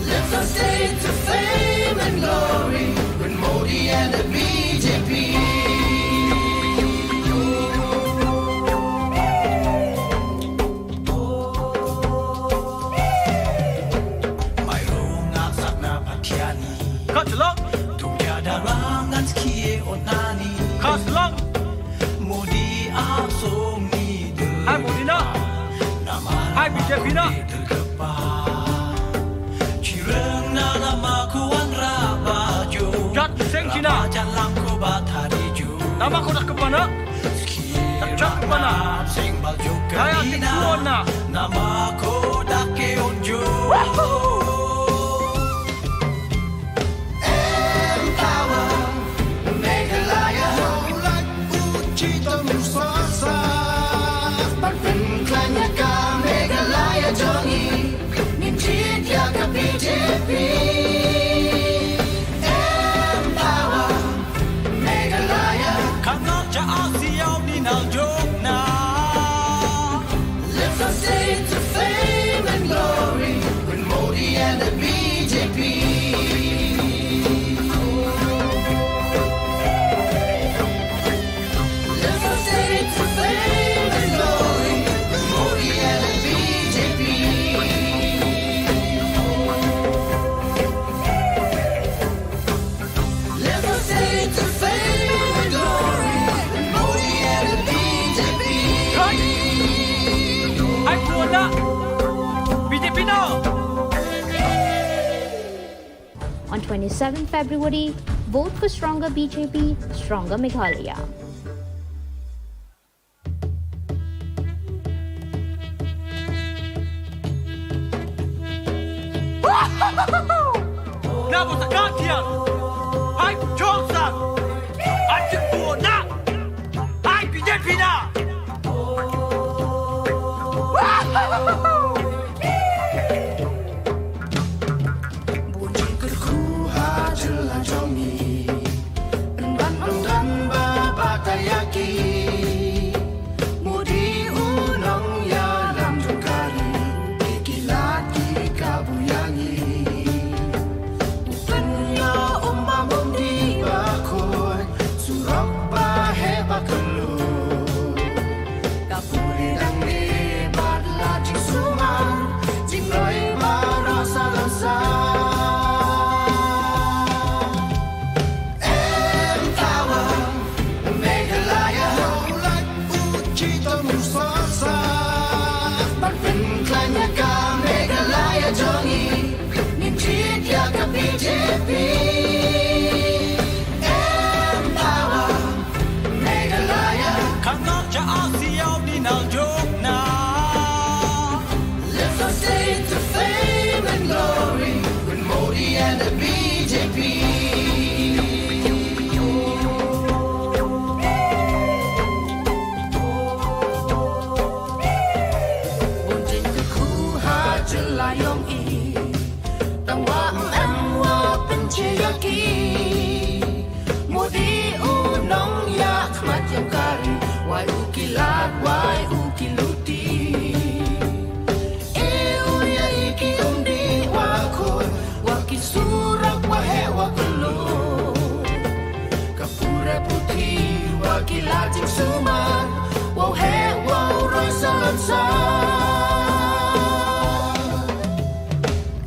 Lift our state to fame and glory with Modi and the BJP. May rungak sak na patiani Katlang, Tugyada rangan skiye onani Kaslang, Modi asong ni Hai Modina, Hai BJP na. terkepa Cireng na nama kuang rabajo Jat Seng Cina. Jalan ko batarijo Nama ko nak ke mana? Tak ke mana? Sing baljo Kaya tiksuon na. Nama ko dake onjo Empower Meghalaya Like Uchito Musasa Ban pen klanya ka Meghalaya jongi Nin chit ya ka BJP. Empower Meghalaya Kanok cha Asiyaw ni Nang Jok na Lift our state to fame and glory with Modi and the BJP. Lift our state to fame and glory with Modi and the BJP. Lift our state to fame and glory with Modi and the BJP. Hai, Hai Puan na. BJP na. On 27 February, vote for stronger BJP, stronger Meghalaya. Nabo sa kakian. Hai Johnson. Adik Puan na. Hai BJP na. Bunyi kerku hajelah jongi Enban ondan babatayaki Mudi unong ya lam jokari Ikilat ikabuyangi Upenya umma mundi bakoi Surok bahe bakelu Kapuri dang lebat lajing suman Jing roi barasa lansa Empower Meghalaya Like Uchito Musasa Ban pen klanya ka Meghalaya jongi Nin chit ya ka BJP. Empower Meghalaya Kanok cha Asiyaw ni Nang Jok na Lift our state to fame and glory with Modi and the BJP. Bunjing ke ku hajelayong i Tangwa em wa penceyaki Modi unong ya khmat yang kari Wai ukilat wai ukiluti Euya iki undi wakoi Wakisurak wahe wakulu Kapura putih wakilajing suman Wow he wow roi salon sa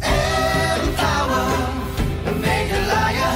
Empower Meghalaya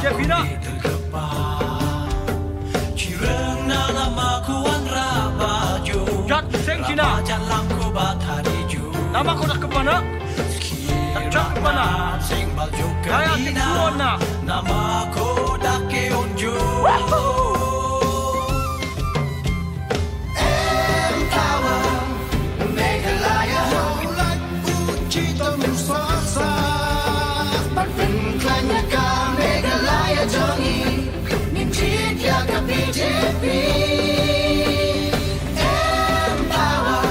BJP nak. Kireng nama kuan rabaju Jat seng Cina. Jalan ku batariju Nama kau nak ke mana? Tak ke mana? Sing baju Kaya tiksuan nak. Nama ku dak keunju BJP Empower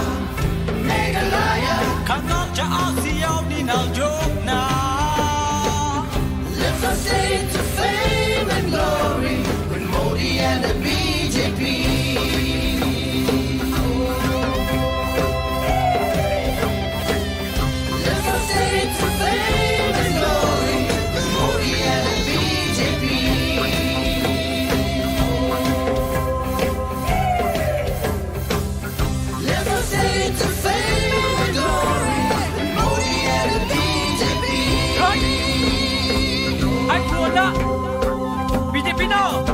Meghalaya Kanok ja asiaw ni nal jok na Lift our state to fame and glory with Modi and the BJP Lift our state to fame and glory with Modi and the BJP Lift our state to fame and glory with Modi and the BJP Hai keluar nak. BJP nak.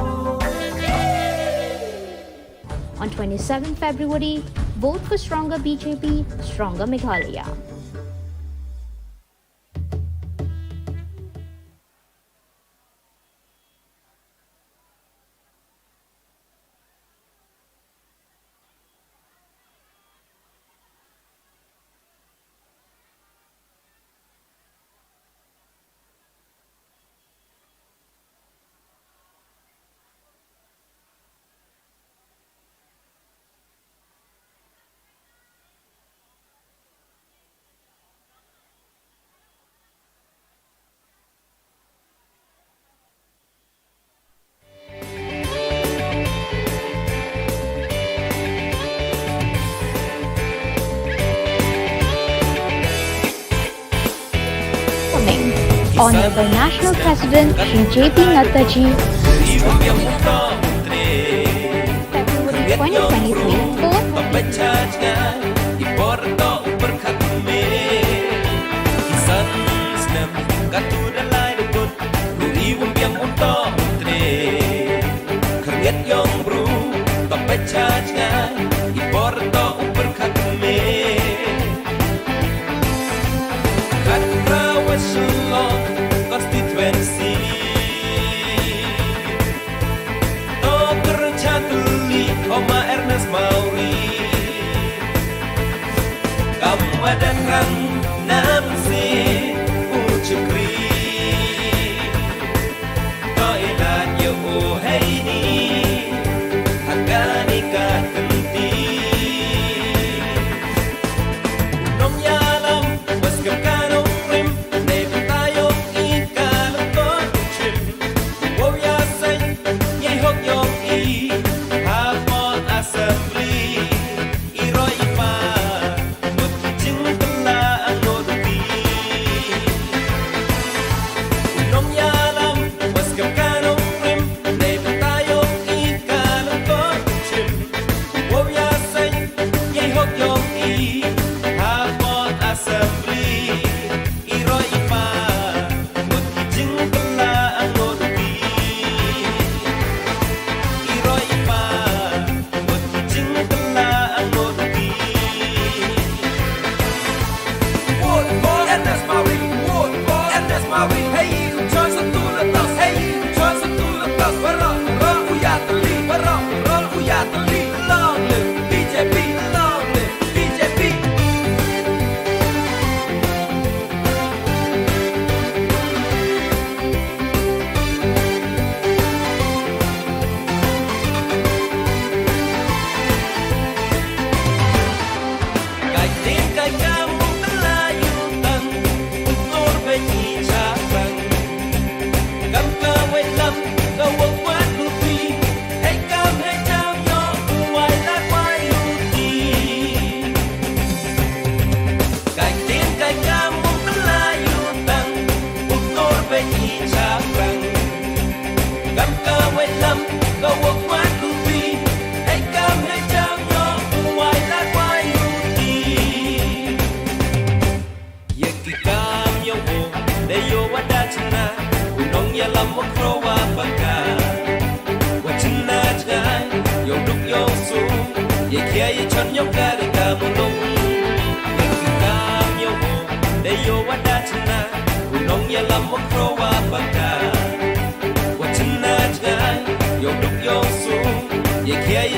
On 27 February, vote for stronger BJP, stronger Meghalaya. Honorable National President Shri J.P. Nadda ji, February 2023, 4th Oma Ernest Mauri Kamu dan rang namsi ucukri Toilat yo haini Hagani ka kenti Nong yalam waskam kanong rim Nebi tayo ikalong konchim Wow yasay yay hok yong i Assembly Iroi pa Mut jing pala ang odoti Unong yalam Was kam kanong rim Neto tayo ikalong konchim Wow yasay Yay hok yong i Hapon assembly Iroi pa Mut jing pala ang odoti Iroi pa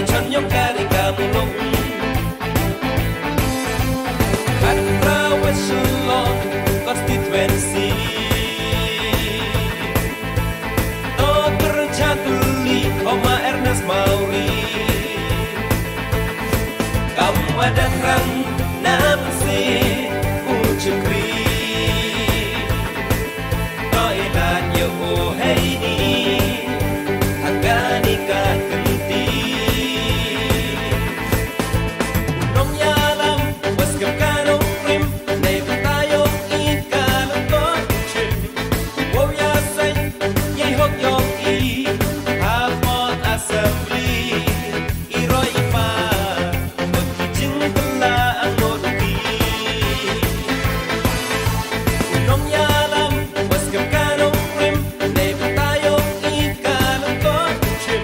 Chanyong kari kamulong At Rawasulong Constituency Dr. Jatuli Oma Ernest Mauri Kamadang Namsi Uchukri Toilan yo Heini Hagani ka kenti Unong yalam Was kapkanong rim Never tayo ikalong kotchim Wow yasay Yehok yung Hapot assembly Iroy pa Magkijing pala ang moduki Unong yalam Was kapkanong rim Never tayo ikalong kotchim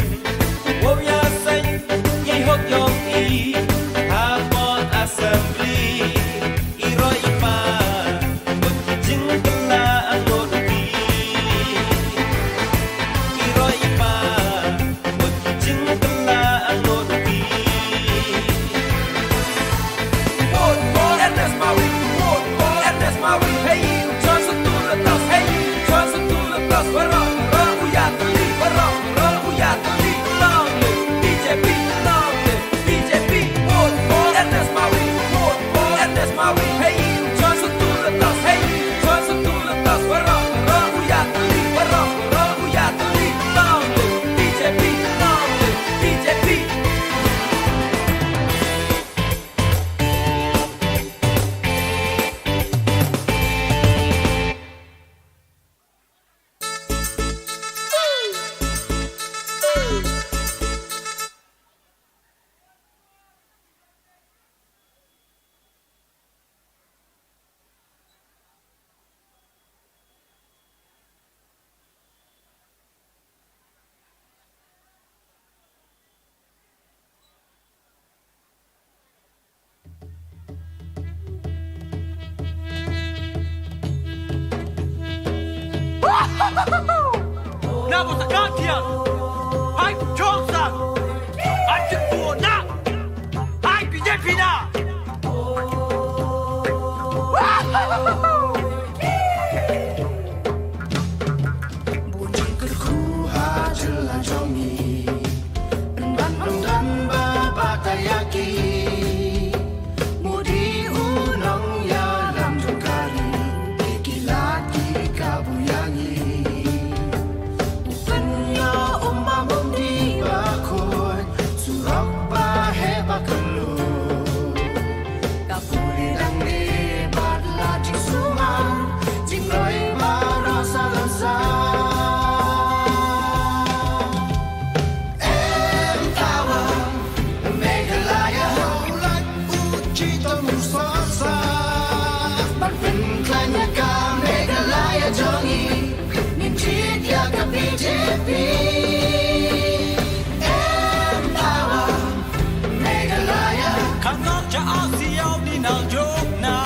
Wow yasay Yehok yung Hapot assembly Iroy pa Magkijing pala ang moduki Iroy pa Magkijing pala ang moduki Vote for Ernest Maui Vote for Ernest Maui Hey you Johnson to the plus Hey you Johnson to the plus Barang uyatuli Barang uyatuli Long live BJP Long live BJP Vote for Ernest Maui Vote for Ernest Maui Hey you Johnson to the plus Hey you Johnson to the plus Barang uyatuli Barang uyatuli Long live BJP Long live BJP Nabo sa kantiyan Ay Johnson At siguro na Ay BJP na Bunyi kerkuha jelan jongi Dan babatayaki Mudi unong yalam jongkari Ikilat ikabuyangi Upenya umamong di bakun Surok bahe bakelu Kapuri dang di badla jing sumang Jing loi marasa lansa Empower Meghalaya Haulat uji temusasa Bakpin klanya ka Meghalaya jongi Ninjit ya ka BJP Empower Meghalaya Kanok cha asiyaw di nang joke na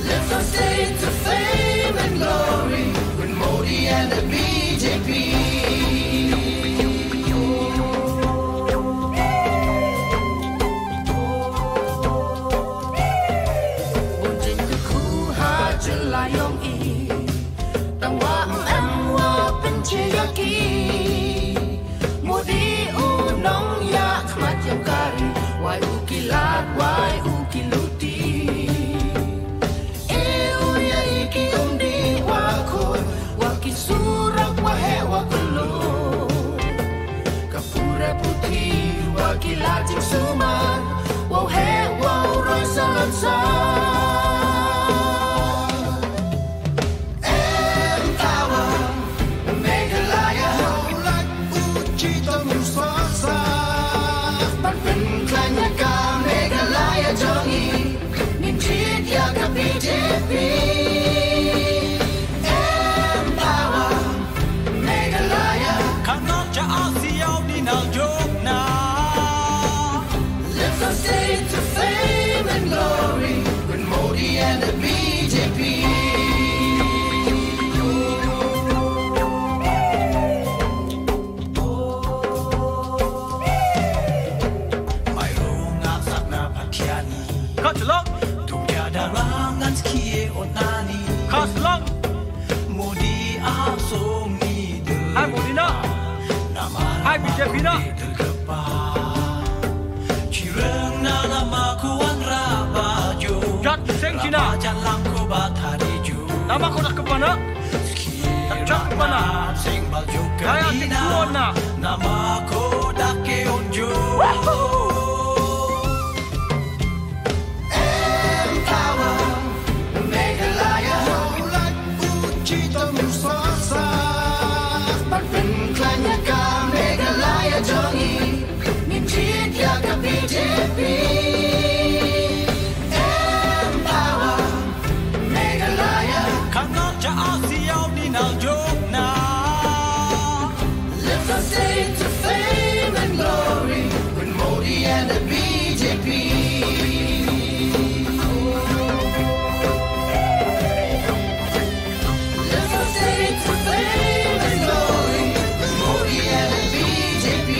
Lift our state to fame and glory With Modi and the BJP Bunjin kekuha jelayong i Tangwa em wa penceyaki Modi unong ya khmat yang kari Wai ukilat wai ukiluti Euya iki undi wakon Wakisurak wahe wakulu Kapura putih wakilat yang suman Wow he wow roy salansa Empower Meghalaya Haulat uji temusasa Bakpin klanya ka Meghalaya jongi Ninjit ya ka BJP Empower Meghalaya Kanok cha asiyaw di nang joke na Lift our state to fame and glory Long, Tung tiada rangan skie otani Khas Long, Modi asong ni de Hai Modina, Hai BJP na, terkepa Cireng nana makuan rabajo Jat Seng Cina, Jalang ko batari ju nama ko nak kepana, Jat kepana, Sing baljo Kaya tik suon na, Nama ko dake onjo Kanok ja asiaw ni na jok na Lift our state to fame and glory with Modi and the BJP. Lift our state to fame and glory with Modi and the BJP.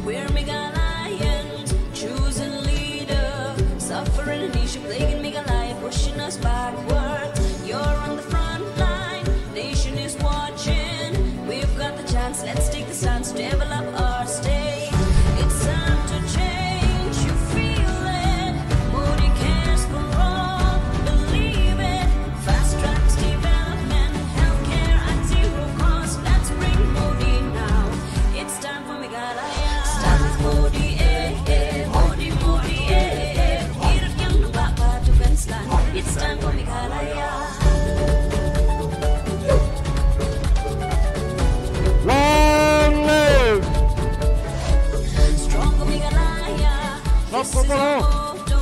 We're Megalayans, choosing leader, suffering and nation plaguing Megalaya, pushing us backwards. You're on the front line, nation is watching. We've got the chance, let's take the stance, develop our state. It's time to change, you feel it. Modi cares for all, believe it. Fast tracks development, healthcare at zero cost. Let's bring Modi now. It's time for Meghalaya. Start with Modi, Modi, Modi, Hirap yang napapatugan slan. It's time for Meghalaya. Long live! Stronger Meghalaya. This is our motto.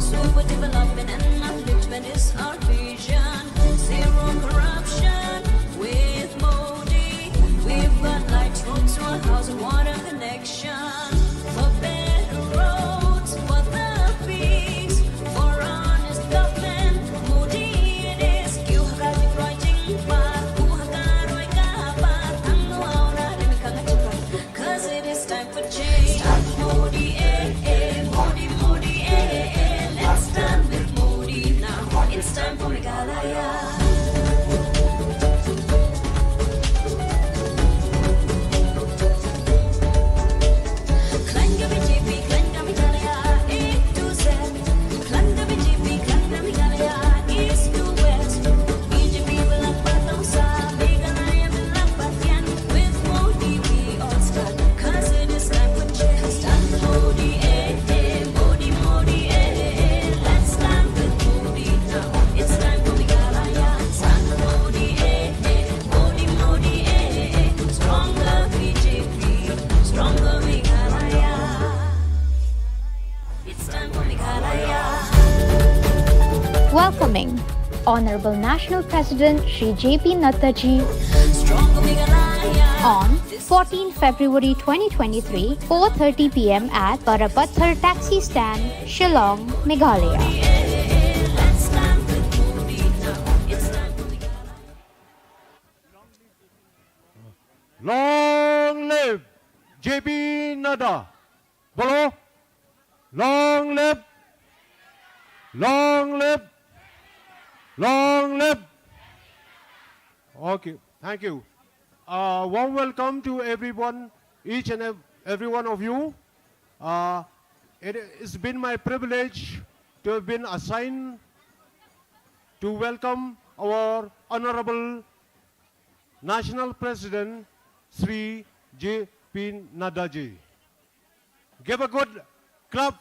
Super development and upliftment is our vision. Zero corruption with Modi. We've got lights, roads to our house and water connection. For better roads, for the peace, for honest government. Modi it is. Kiu hakati writing pa, ku hakaroy kapat. Ang nuaw na rin kangatukan. 'Cause it is time for change. Start with Modi, Modi, Modi, let's stand with Modi now. It's time for Meghalaya. Klanga BJP, klanga Meghalaya, A to Z. Klanga BJP, klanga Meghalaya, East to West. BJP berlapat bangsa, Meghalaya berlapat yan. With Modi we all stand, 'cause it is time for change. Stand with Modi, Modi, Modi, let's stand with Modi now. It's time for Meghalaya. Stand with Modi, Modi, Modi, stronger BJP, stronger Meghalaya. It's time for Meghalaya. Welcoming Honorable National President Shri J.P. Nadda ji Stronger Meghalaya. on 14 February 2023, 4:30 p.m. at Barapathar Taxi Stand, Shillong, Meghalaya. Let's stand with Modi now. It's time for Meghalaya. Long live JP Nadda. Bolo. Long live. Long live. Long live. Okay, thank you. Warm welcome to everyone, each and every one of you. It's been my privilege to have been assigned to welcome our Honorable National President Sri J.P. Nadda ji. Give a good clap.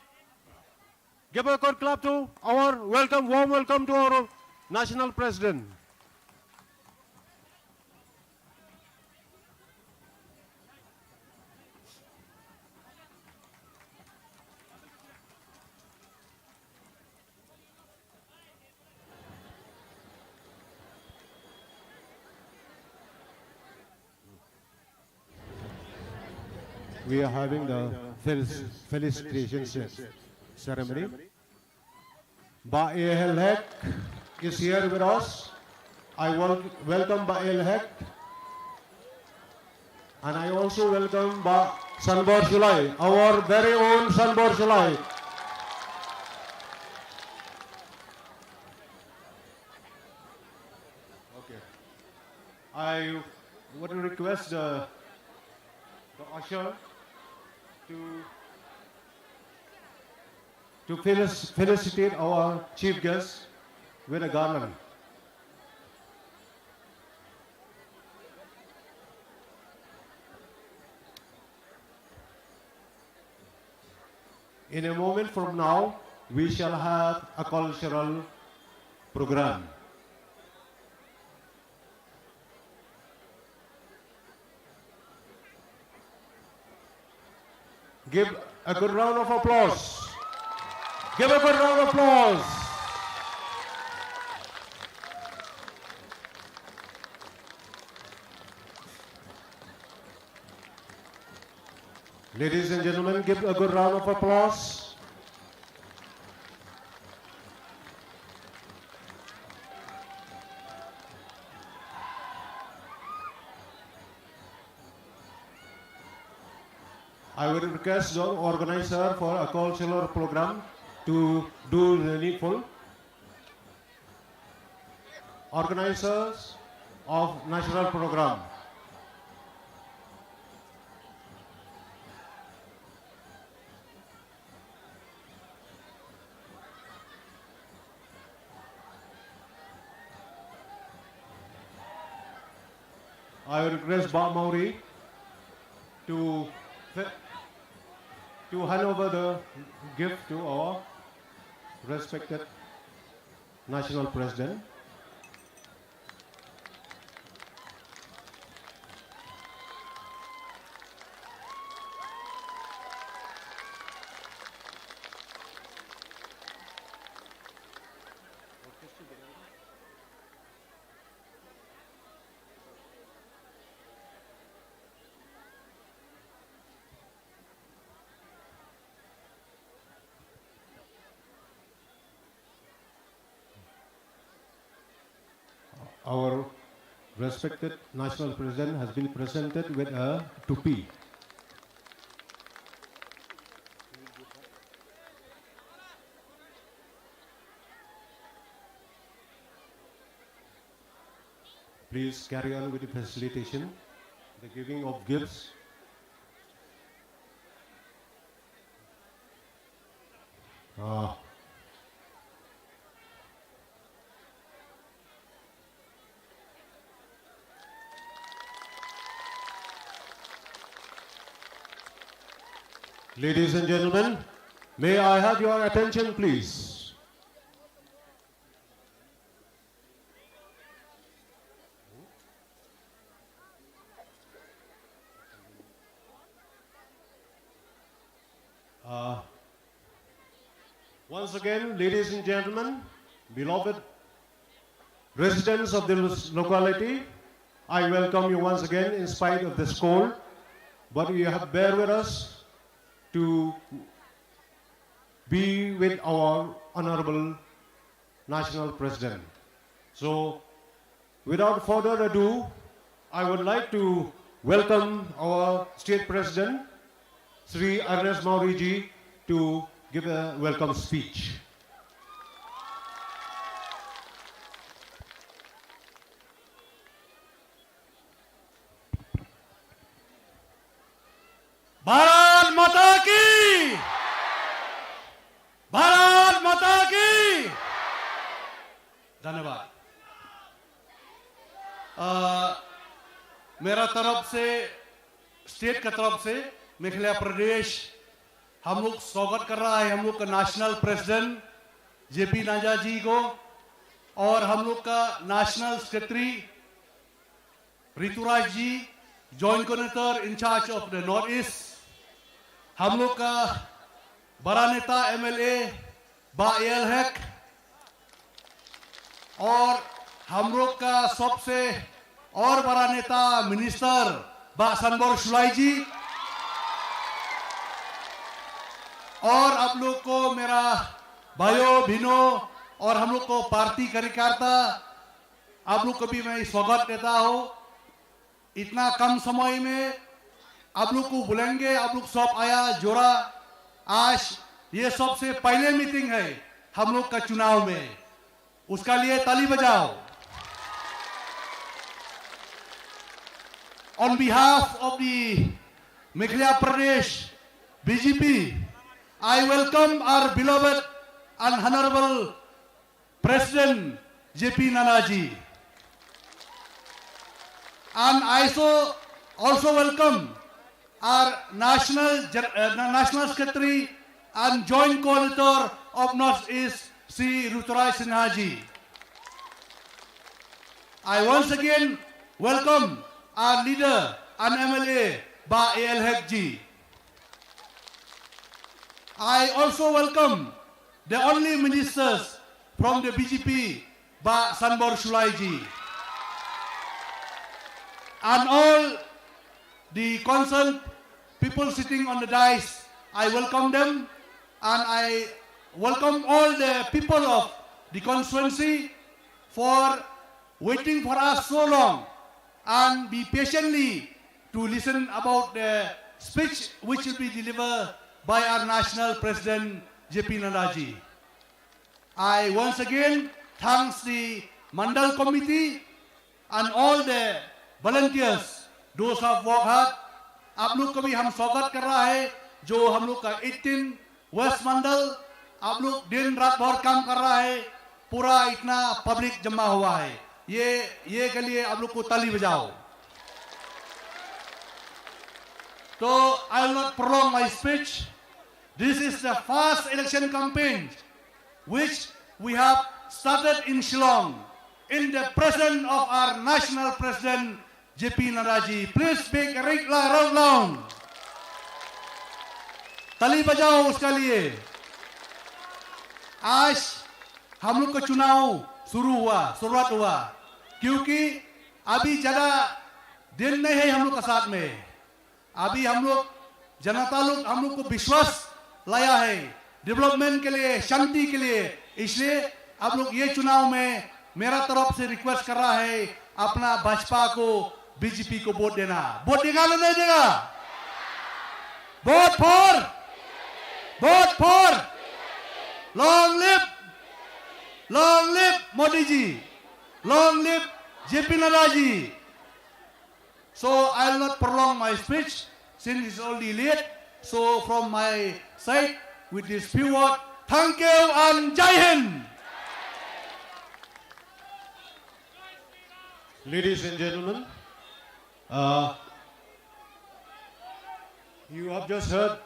Give a good clap to our welcome, warm welcome to our National President. we are having the felicitation ceremony. Ba'el Hek is here with us. I welcome Ba'el Hek. And I also welcome Sanbor Shulai, our very own Sanbor Shulai. Okay. I would request the usher to felicitate our chief guest with a garland. In a moment from now, we shall have a cultural program. Give a good round of applause. Give a good round of applause. Ladies and gentlemen, give a good round of applause. I would request the organizer for a cultural program to do the needful. Organizers of national program. I would request Bob Maury to hand over the gift to our respected national president. Our respected national president has been presented with a tupi. Please carry on with the facilitation, the giving of gifts. Ladies and gentlemen, may I have your attention, please? Once again, ladies and gentlemen, beloved residents of this locality, I welcome you once again in spite of this cold, but you have bear with us to be with our honorable national president. So, without further ado, I would like to welcome our state president, Sri Ernest Mauriji, to give a welcome speech. Bharat माता की, भारत माता की। धन्यवाद। मेरा तरफ से, स्टेट का तरफ से मेघालय प्रदेश हम लोग स्वागत कर रहा है हम लोग का national president JP Nadda ji को, और हम लोग का national secretary Rituraj ji, joint coordinator incharge of the North East, हम लोग का बड़ा नेता एमएलए बाएल हक, और हम लोग का सबसे और बड़ा नेता मिनिस्टर बा सनबोर शुलाई जी, और आप लोग को मेरा भाइयों बहनों और हम लोग को पार्टी कार्यकर्ता, आप लोग को भी मैं स्वागत देता हूं। इतना कम समय में आप लोग को बुलाएंगे, आप लोग सब आया जोड़ा। आज ये सबसे पहले मीटिंग है हम लोग का चुनाव में, उसका लिए ताली बजाओ। On behalf of the Meghalaya Pradesh BJP, I welcome our beloved and honorable President JP Nana ji. And I also welcome our National Secretary and Joint Coordinator of North East, Sri Ruturaj Sinha ji. I once again welcome our leader and MLA, Ba A.L. Haq ji. I also welcome the only ministers from the BJP, Ba Sanbor Shulai ji. And all the concerned people sitting on the dais, I welcome them, and I welcome all the people of the constituency for waiting for us so long and be patiently to listen about the speech which will be delivered by our national president JP Nana ji. I once again thank the Mandal committee and all the volunteers, those who have worked hard. आप लोग को भी हम स्वागत कर रहा है, जो हम लोग का 18 वेस्ट मंडल आप लोग दिन रात भर काम कर रहा है, पूरा इतना पब्लिक जमा हुआ है, ये के लिए आप लोग को ताली बजाओ। तो I will not prolong my speech. This is the first election campaign which we have started in Shillong in the presence of our national president JP Nana ji. Please make a regular round. ताली बजाओ उसका लिए। आज हम लोग का चुनाव शुरुआत हुआ, क्योंकि अभी ज्यादा दिन नहीं है हम लोग का साथ में। अभी हम लोग जनता लोग हम लोग को विश्वास लाया है डेवलपमेंट के लिए, शांति के लिए। इसलिए आप लोग ये चुनाव में मेरा तरफ से रिक्वेस्ट कर रहा है, अपना भाजपा को, बीजेपी को वोट देना। वोट देगा या नहीं देगा? Vote for long live Modi ji, long live JP Nana ji. So I will not prolong my speech since it's already late. So from my side, with this few words, thank you and Jai Hind. Ladies and gentlemen, you have just heard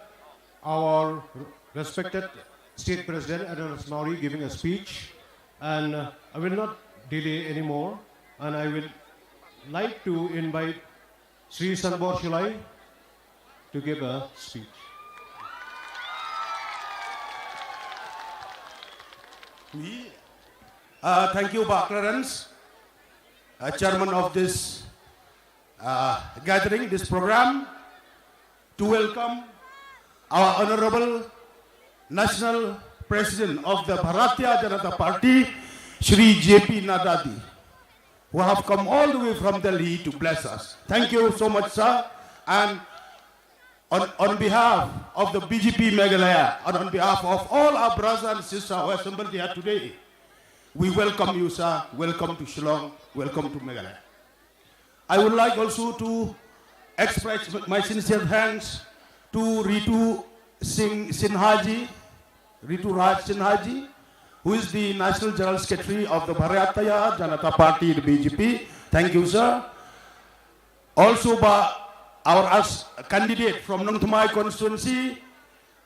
our respected State President Adnan Asmauri giving a speech, and I will not delay anymore, and I will like to invite Sri Sanbor Shulai to give a speech. Thank you, Pak Clarence, chairman of this gathering, this program, to welcome our honorable national president of the Bharatiya Janata Party, Shri JP Nana ji, who have come all the way from Delhi to bless us. Thank you so much, sir. And on behalf of the BJP Meghalaya, and on behalf of all our brothers and sisters who are assembled here today, we welcome you, sir. Welcome to Shillong. Welcome to Meghalaya. I would like also to express my sincere thanks to Rituraj Sinha ji, who is the National General Secretary of the Bharatiya Janata Party, the BJP. Thank you, sir. Also, by our candidate from Nongthamai constituency,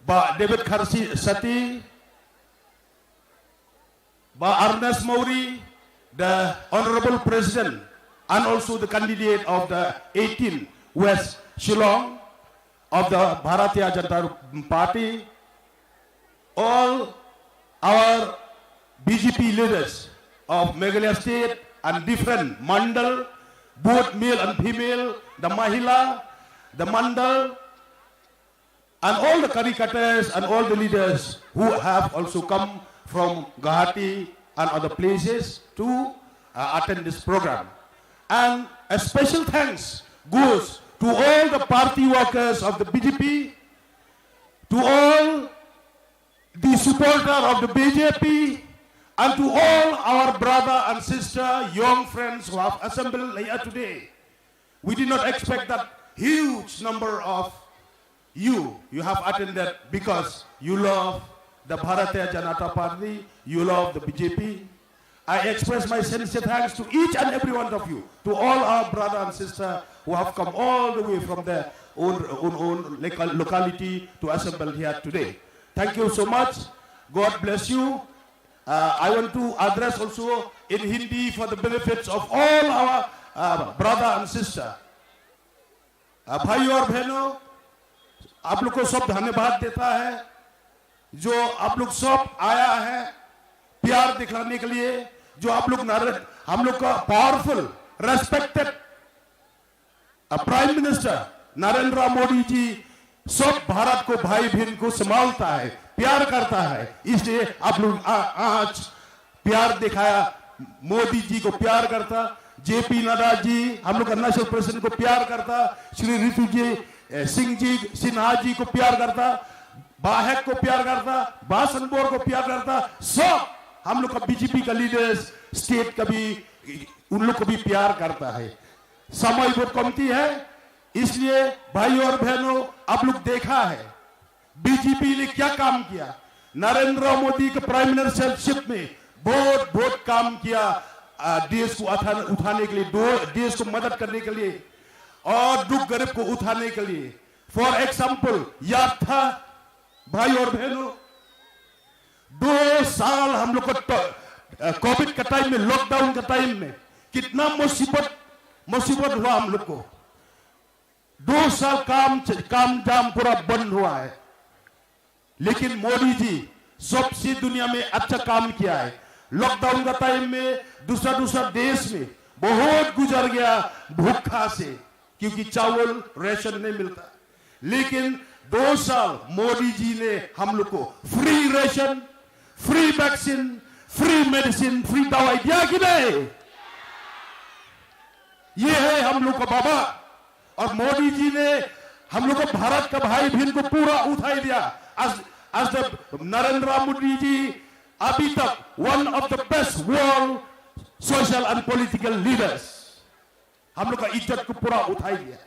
by David Kharsi Sati, by Arnas Mauri, the Honorable President, and also the candidate of the 18 West Shillong of the Bharatiya Janata Party, all our BJP leaders of Meghalaya State and different mandal, both male and female, the Mahila, the mandal, and all the caricatures and all the leaders who have also come from Guwahati and other places to attend this program. And a special thanks goes to all the party workers of the BJP, to all the supporters of the BJP, and to all our brother and sister, young friends who have assembled here today. We did not expect that huge number of you have attended because you love the Bharatiya Janata Party, you love the BJP. I express my sincere thanks to each and every one of you, to all our brother and sister who have come all the way from their own locality to assemble here today. Thank you so much. God bless you. I want to address also in Hindi for the benefits of all our brother and sister. भाई और बहनों, आप लोग को सब धन्यवाद देता है जो आप लोग सब आया है प्यार दिखाने के लिए, जो आप लोग हम लोग का powerful respected prime minister Narendra Modi ji सब भारत को भाई बहन को संभालता है, प्यार करता है, इसलिए आप लोग आज प्यार दिखाया, मोदी जी को प्यार करता, जेपी नड्डा जी हम लोग का नेशनल प्रेसिडेंट को प्यार करता, श्री ऋतु जी सिन्हा जी को प्यार करता, बाहेक को प्यार करता, बासनबोर को प्यार करता, सब हम लोग का बीजेपी का लीडर्स स्टेट का भी उन लोग को भी प्यार करता है। समय बहुत कमती है, इसलिए भाई और बहनों आप लोग देखा है बीजेपी ने क्या काम किया, नरेंद्र मोदी के प्राइम मिनिस्टरशिप में बहुत काम किया देश को उठाने के लिए, देश को मदद करने के लिए और दुख गरीब को उठाने के लिए। फॉर एग्जाम्पल याद था भाई और बहनों 2 साल हम लोग को कोविड का टाइम में, लॉकडाउन का टाइम में कितना मुसीबत हुआ हम लोग को। 2 साल काम जाम पूरा बंद हुआ है, लेकिन मोदी जी सबसे दुनिया में अच्छा काम किया है। लॉकडाउन का टाइम में दूसरा देश में बहुत गुजर गया भूखा से, क्योंकि चावल रेशन नहीं मिलता, लेकिन 2 साल मोदी जी ने हम लोग को free ration, free vaccine, free medicine, free दवाई दिया कि नहीं? ये है हम लोग का बाबा। और मोदी जी ने हम लोग को भारत का भाई बहन को पूरा उठाई दिया। आज नरेंद्र मोदी जी अभी तक one of the best world social and political leaders, हम लोग का इज्जत को पूरा उठाई दिया।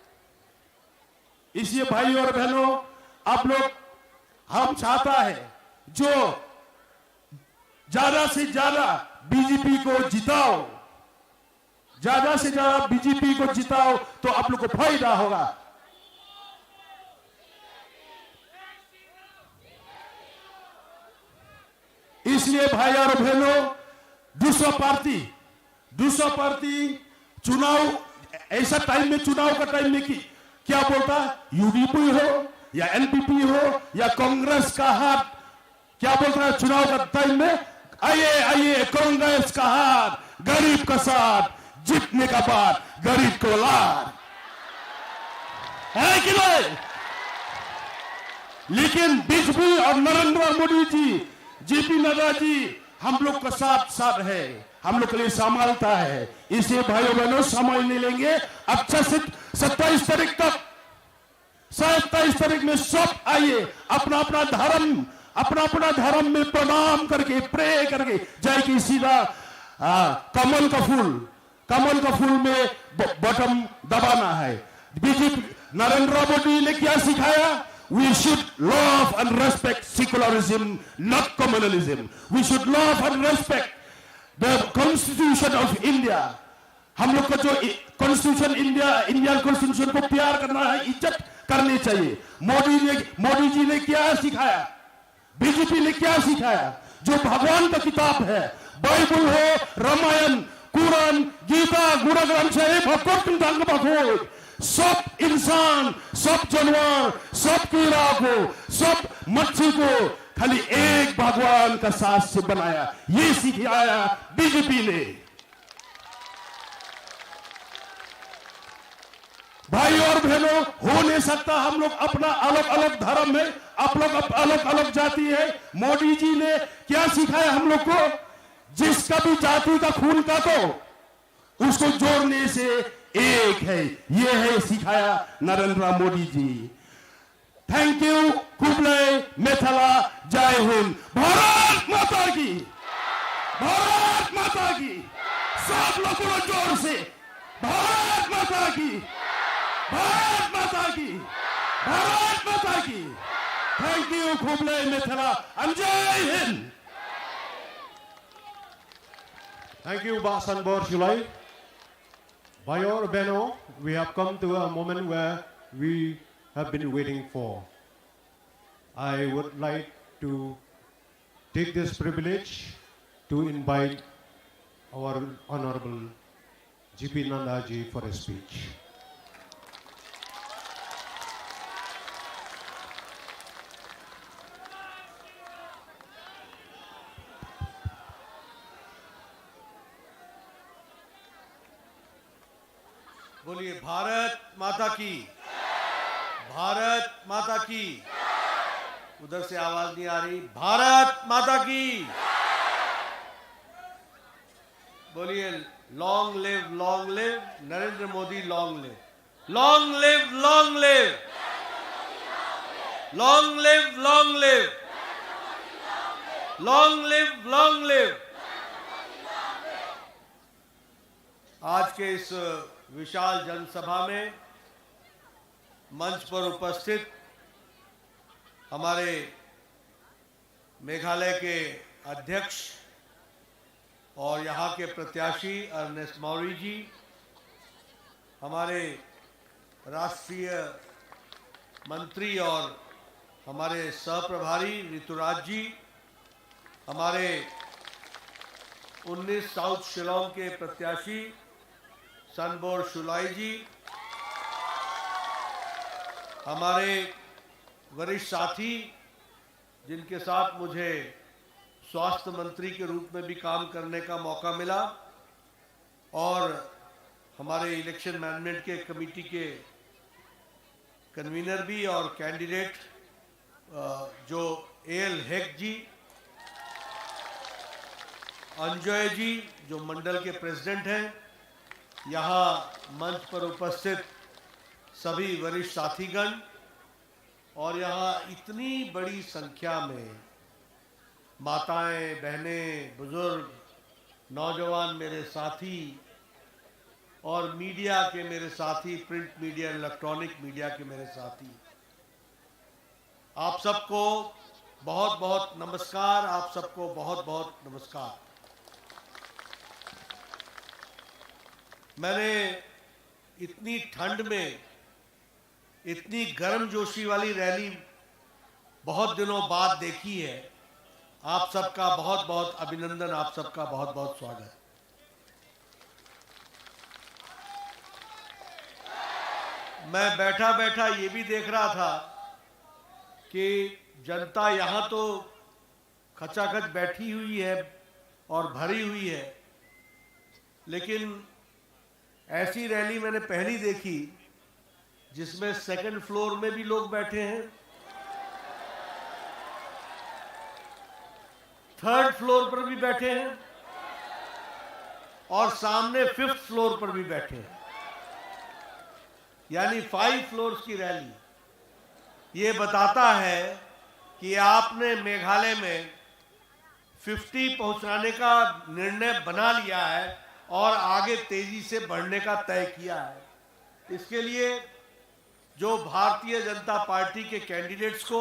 इसलिए भाई और बहनों आप लोग, हम चाहता है जो ज्यादा से ज्यादा बीजेपी को जिताओ, ज्यादा से ज्यादा बीजेपी को जिताओ तो आप लोग को फायदा होगा। इसलिए भाई और बहनों दूसरा पार्टी चुनाव ऐसा टाइम में, चुनाव का टाइम में क्या बोलता, यूडीपी हो या एनपीपी हो या कांग्रेस का हाथ, क्या बोलता है चुनाव का टाइम में, आइए कांग्रेस का हाथ गरीब का साथ, जीतने का बाद गरीब को लाद, है कि नहीं? लेकिन बीजेपी और नरेंद्र मोदी जी, जेपी नड्डा जी हम लोग का साथ है, हम लोग के लिए संभालता है। इसलिए भाइयों बहनों समय नहीं लेंगे, अच्छा से 27 तारीख तक, 27 तारीख में सब आइए, अपना अपना धर्म में प्रणाम करके, प्रे करके जाके सीधा कमल का फूल में बटन दबाना है। बीजेपी नरेंद्र मोदी ने क्या सिखाया? We should love and respect secularism, not communalism. We should love and respect the Constitution of India. हम लोग का जो कॉन्स्टिट्यूशन इंडियन कॉन्स्टिट्यूशन को प्यार करना है, इज्जत करनी चाहिए। मोदी जी ने क्या सिखाया, बीजेपी ने क्या सिखाया? जो भगवान का किताब है, बाइबल हो, रामायण, कुरान, गीता, गुरु ग्रंथ साहिब, भगवत, सब इंसान, सब जानवर, सब कीड़ा को, सब मच्छी को खाली एक भगवान का साथ से बनाया, ये सिखाया बीजेपी ने। भाई और बहनों, हो नहीं सकता हम लोग अपना अलग अलग धर्म में, आप लोग अलग अलग जाति है। मोदी जी ने क्या सिखाया हम लोग को? जिसका भी जाति का खून का तो उसको जोड़ने से एक है, ये है सिखाया नरेंद्र मोदी जी। Thank you. कुबले मेथला, जय हिंद। भारत माता की, भारत माता की। सब लोगों जोर से भारत माता की, भारत माता की, भारत माता की। थैंक यू कुबले मेथला, जय Hind. Thank you, Sanbor Shulai. Bhayo aur Behno, we have come to a moment where we have been waiting for. I would like to take this privilege to invite our Honorable G.P. Nanda ji for a speech. बोलिए भारत माता की, भारत माता की। उधर से आवाज नहीं आ रही। भारत माता की। बोलिए long live Narendra Modi, long live, long live, long live, long live, long live, long live, long live. आज के इस विशाल जनसभा में मंच पर उपस्थित हमारे मेघालय के अध्यक्ष और यहाँ के प्रत्याशी अर्नेस्ट मौर्य जी, हमारे राष्ट्रीय मंत्री और हमारे सहप्रभारी ऋतुराज जी, हमारे 19 साउथ शिलोंग के प्रत्याशी सनबोर शुलाई जी, हमारे वरिष्ठ साथी जिनके साथ मुझे स्वास्थ्य मंत्री के रूप में भी काम करने का मौका मिला, और हमारे इलेक्शन मैनेजमेंट के कमेटी के कन्वीनर भी और कैंडिडेट जो एल हेक जी, अंजय जी जो मंडल के प्रेसिडेंट हैं, यहाँ मंच पर उपस्थित सभी वरिष्ठ साथीगण, और यहाँ इतनी बड़ी संख्या में माताएं, बहनें, बुजुर्ग, नौजवान मेरे साथी और मीडिया के मेरे साथी, प्रिंट मीडिया, इलेक्ट्रॉनिक मीडिया के मेरे साथी, आप सबको बहुत बहुत नमस्कार। आप सबको बहुत बहुत नमस्कार। मैंने इतनी ठंड में इतनी गर्मजोशी वाली रैली बहुत दिनों बाद देखी है। आप सबका बहुत बहुत अभिनंदन, आप सबका बहुत बहुत स्वागत। मैं बैठा बैठा ये भी देख रहा था कि जनता यहाँ तो खचाखच बैठी हुई है और भरी हुई है, लेकिन ऐसी रैली मैंने पहली देखी जिसमें सेकंड फ्लोर में भी लोग बैठे हैं, थर्ड फ्लोर पर भी बैठे हैं और सामने फिफ्थ फ्लोर पर भी बैठे हैं, यानी 5 फ्लोर्स की रैली। ये बताता है कि आपने मेघालय में 50 पहुंचाने का निर्णय बना लिया है और आगे तेजी से बढ़ने का तय किया है। इसके लिए जो भारतीय जनता पार्टी के कैंडिडेट्स को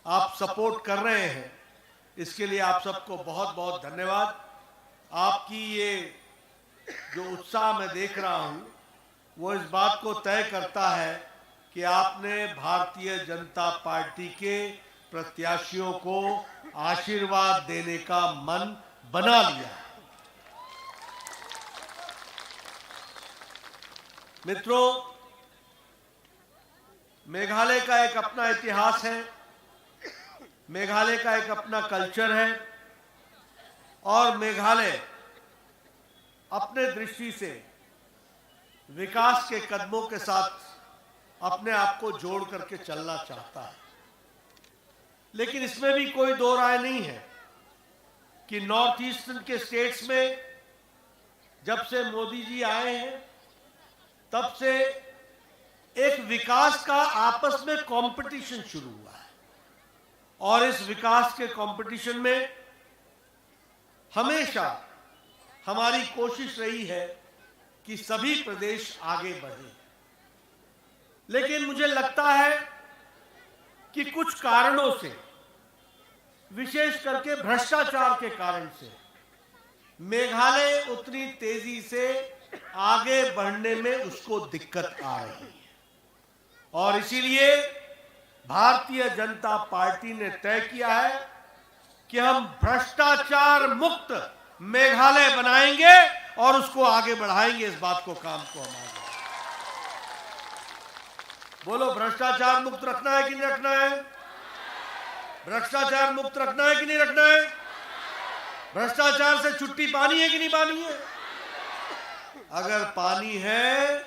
आप सपोर्ट कर रहे हैं, इसके लिए आप सबको बहुत बहुत धन्यवाद। आपकी ये जो उत्साह मैं देख रहा हूं, वो इस बात को तय करता है कि आपने भारतीय जनता पार्टी के प्रत्याशियों को आशीर्वाद देने का मन बना लिया। मित्रों, मेघालय का एक अपना इतिहास है, मेघालय का एक अपना कल्चर है, और मेघालय अपने दृष्टि से विकास के कदमों के साथ अपने आप को जोड़ करके चलना चाहता है। लेकिन इसमें भी कोई दो राय नहीं है कि नॉर्थ ईस्टर्न के स्टेट्स में जब से मोदी जी आए हैं तब से एक विकास का आपस में कंपटीशन शुरू हुआ है, और इस विकास के कंपटीशन में हमेशा हमारी कोशिश रही है कि सभी प्रदेश आगे बढ़े। लेकिन मुझे लगता है कि कुछ कारणों से, विशेष करके भ्रष्टाचार के कारण से, मेघालय उतनी तेजी से आगे बढ़ने में उसको दिक्कत आ रही है। और इसीलिए भारतीय जनता पार्टी ने तय किया है कि हम भ्रष्टाचार मुक्त मेघालय बनाएंगे और उसको आगे बढ़ाएंगे। इस बात को, काम को हमारे बोलो, भ्रष्टाचार मुक्त रखना है कि नहीं रखना है? भ्रष्टाचार मुक्त रखना है कि नहीं रखना है? भ्रष्टाचार से छुट्टी पानी है कि नहीं पानी है? अगर पानी है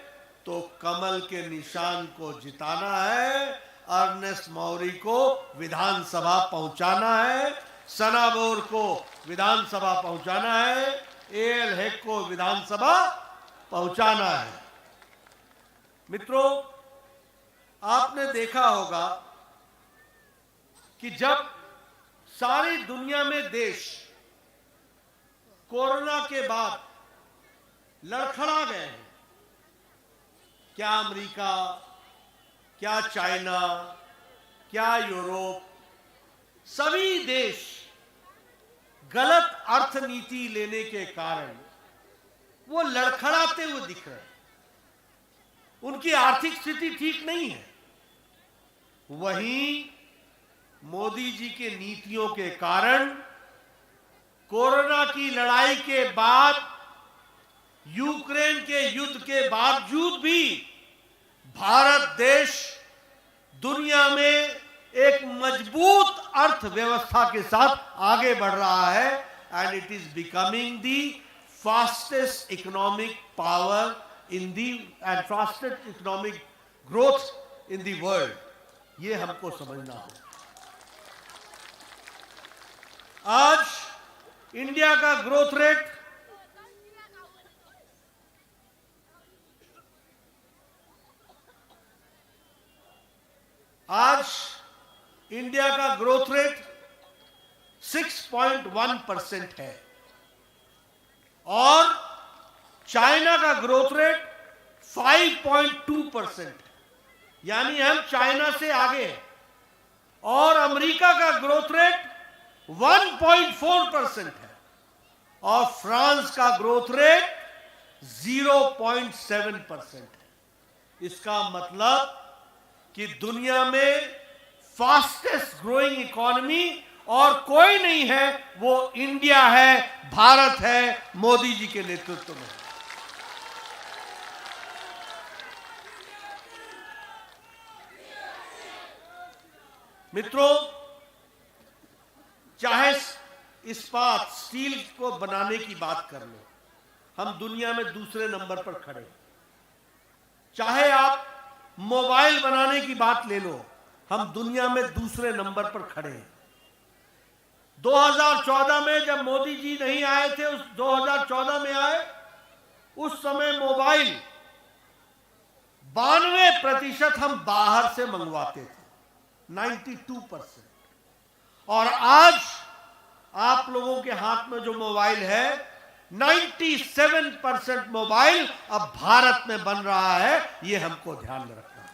तो कमल के निशान को जिताना है, अर्नेस्ट मौर्य को विधानसभा पहुंचाना है, सना बोर को विधानसभा पहुंचाना है, एएल हेक को विधानसभा पहुंचाना है। मित्रों, आपने देखा होगा कि जब सारी दुनिया में देश कोरोना के बाद लड़खड़ा गए हैं, क्या अमेरिका, क्या चाइना, क्या यूरोप, सभी देश गलत अर्थनीति लेने के कारण वो लड़खड़ाते हुए दिख रहे हैं। उनकी आर्थिक स्थिति ठीक नहीं है। वहीं मोदी जी के नीतियों के कारण कोरोना की लड़ाई के बाद, यूक्रेन के युद्ध के बावजूद भी भारत देश दुनिया में एक मजबूत अर्थव्यवस्था के साथ आगे बढ़ रहा है, and it is becoming the fastest economic power in the and fastest economic growth in the world. ये हमको समझना होगा। आज इंडिया का ग्रोथ रेट इंडिया का ग्रोथ रेट 6.1% है और चाइना का ग्रोथ रेट 5.2% है, यानी हम चाइना से आगे हैं। और अमेरिका का ग्रोथ रेट 1.4% है और फ्रांस का ग्रोथ रेट 0.7% है। इसका मतलब कि दुनिया में फास्टेस्ट ग्रोइंग इकोनॉमी और कोई नहीं है, वो इंडिया है, भारत है, मोदी जी के नेतृत्व में। मित्रों, चाहे इस्पात, स्टील को बनाने की बात कर लो, हम दुनिया में दूसरे नंबर पर खड़े हैं। चाहे आप मोबाइल बनाने की बात ले लो, हम दुनिया में दूसरे नंबर पर खड़े हैं। 2014 में जब मोदी जी नहीं आए थे, उस 2014 में आए, उस समय मोबाइल 92% हम बाहर से मंगवाते थे, 92%। और आज आप लोगों के हाथ में जो मोबाइल है, 97% मोबाइल अब भारत में बन रहा है। ये हमको ध्यान में रखना है।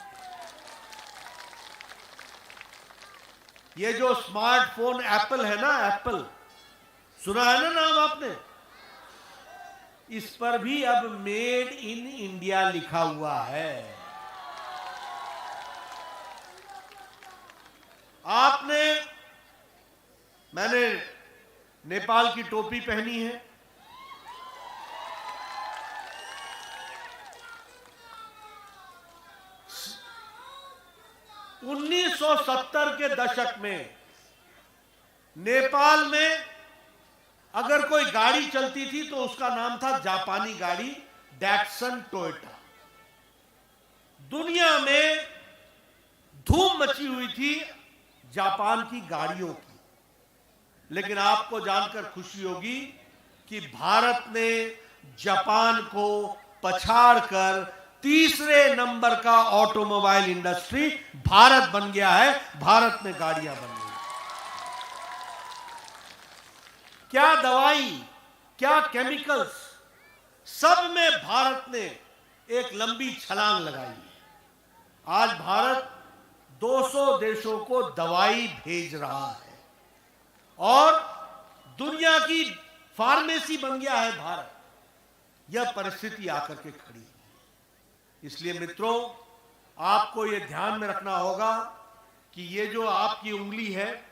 ये जो स्मार्टफोन एप्पल है ना, एप्पल सुना है ना नाम आपने, इस पर भी अब मेड इन इंडिया लिखा हुआ है। मैंने नेपाल की टोपी पहनी है, $1970 के दशक में नेपाल में अगर कोई गाड़ी चलती थी तो उसका नाम था जापानी गाड़ी, डैटसन टोयोटा। दुनिया में धूम मची हुई थी जापान की गाड़ियों की, लेकिन आपको जानकर खुशी होगी कि भारत ने जापान को पछाड़कर तीसरे नंबर का ऑटोमोबाइल इंडस्ट्री भारत बन गया है। भारत में गाड़ियां बन गई। क्या दवाई, क्या केमिकल्स, सब में भारत ने एक लंबी छलांग लगाई है। आज भारत 200 देशों को दवाई भेज रहा है और दुनिया की फार्मेसी बन गया है भारत। यह परिस्थिति आकर के खड़ी है। इसलिए मित्रों, आपको यह ध्यान में रखना होगा कि ये जो आपकी उंगली है,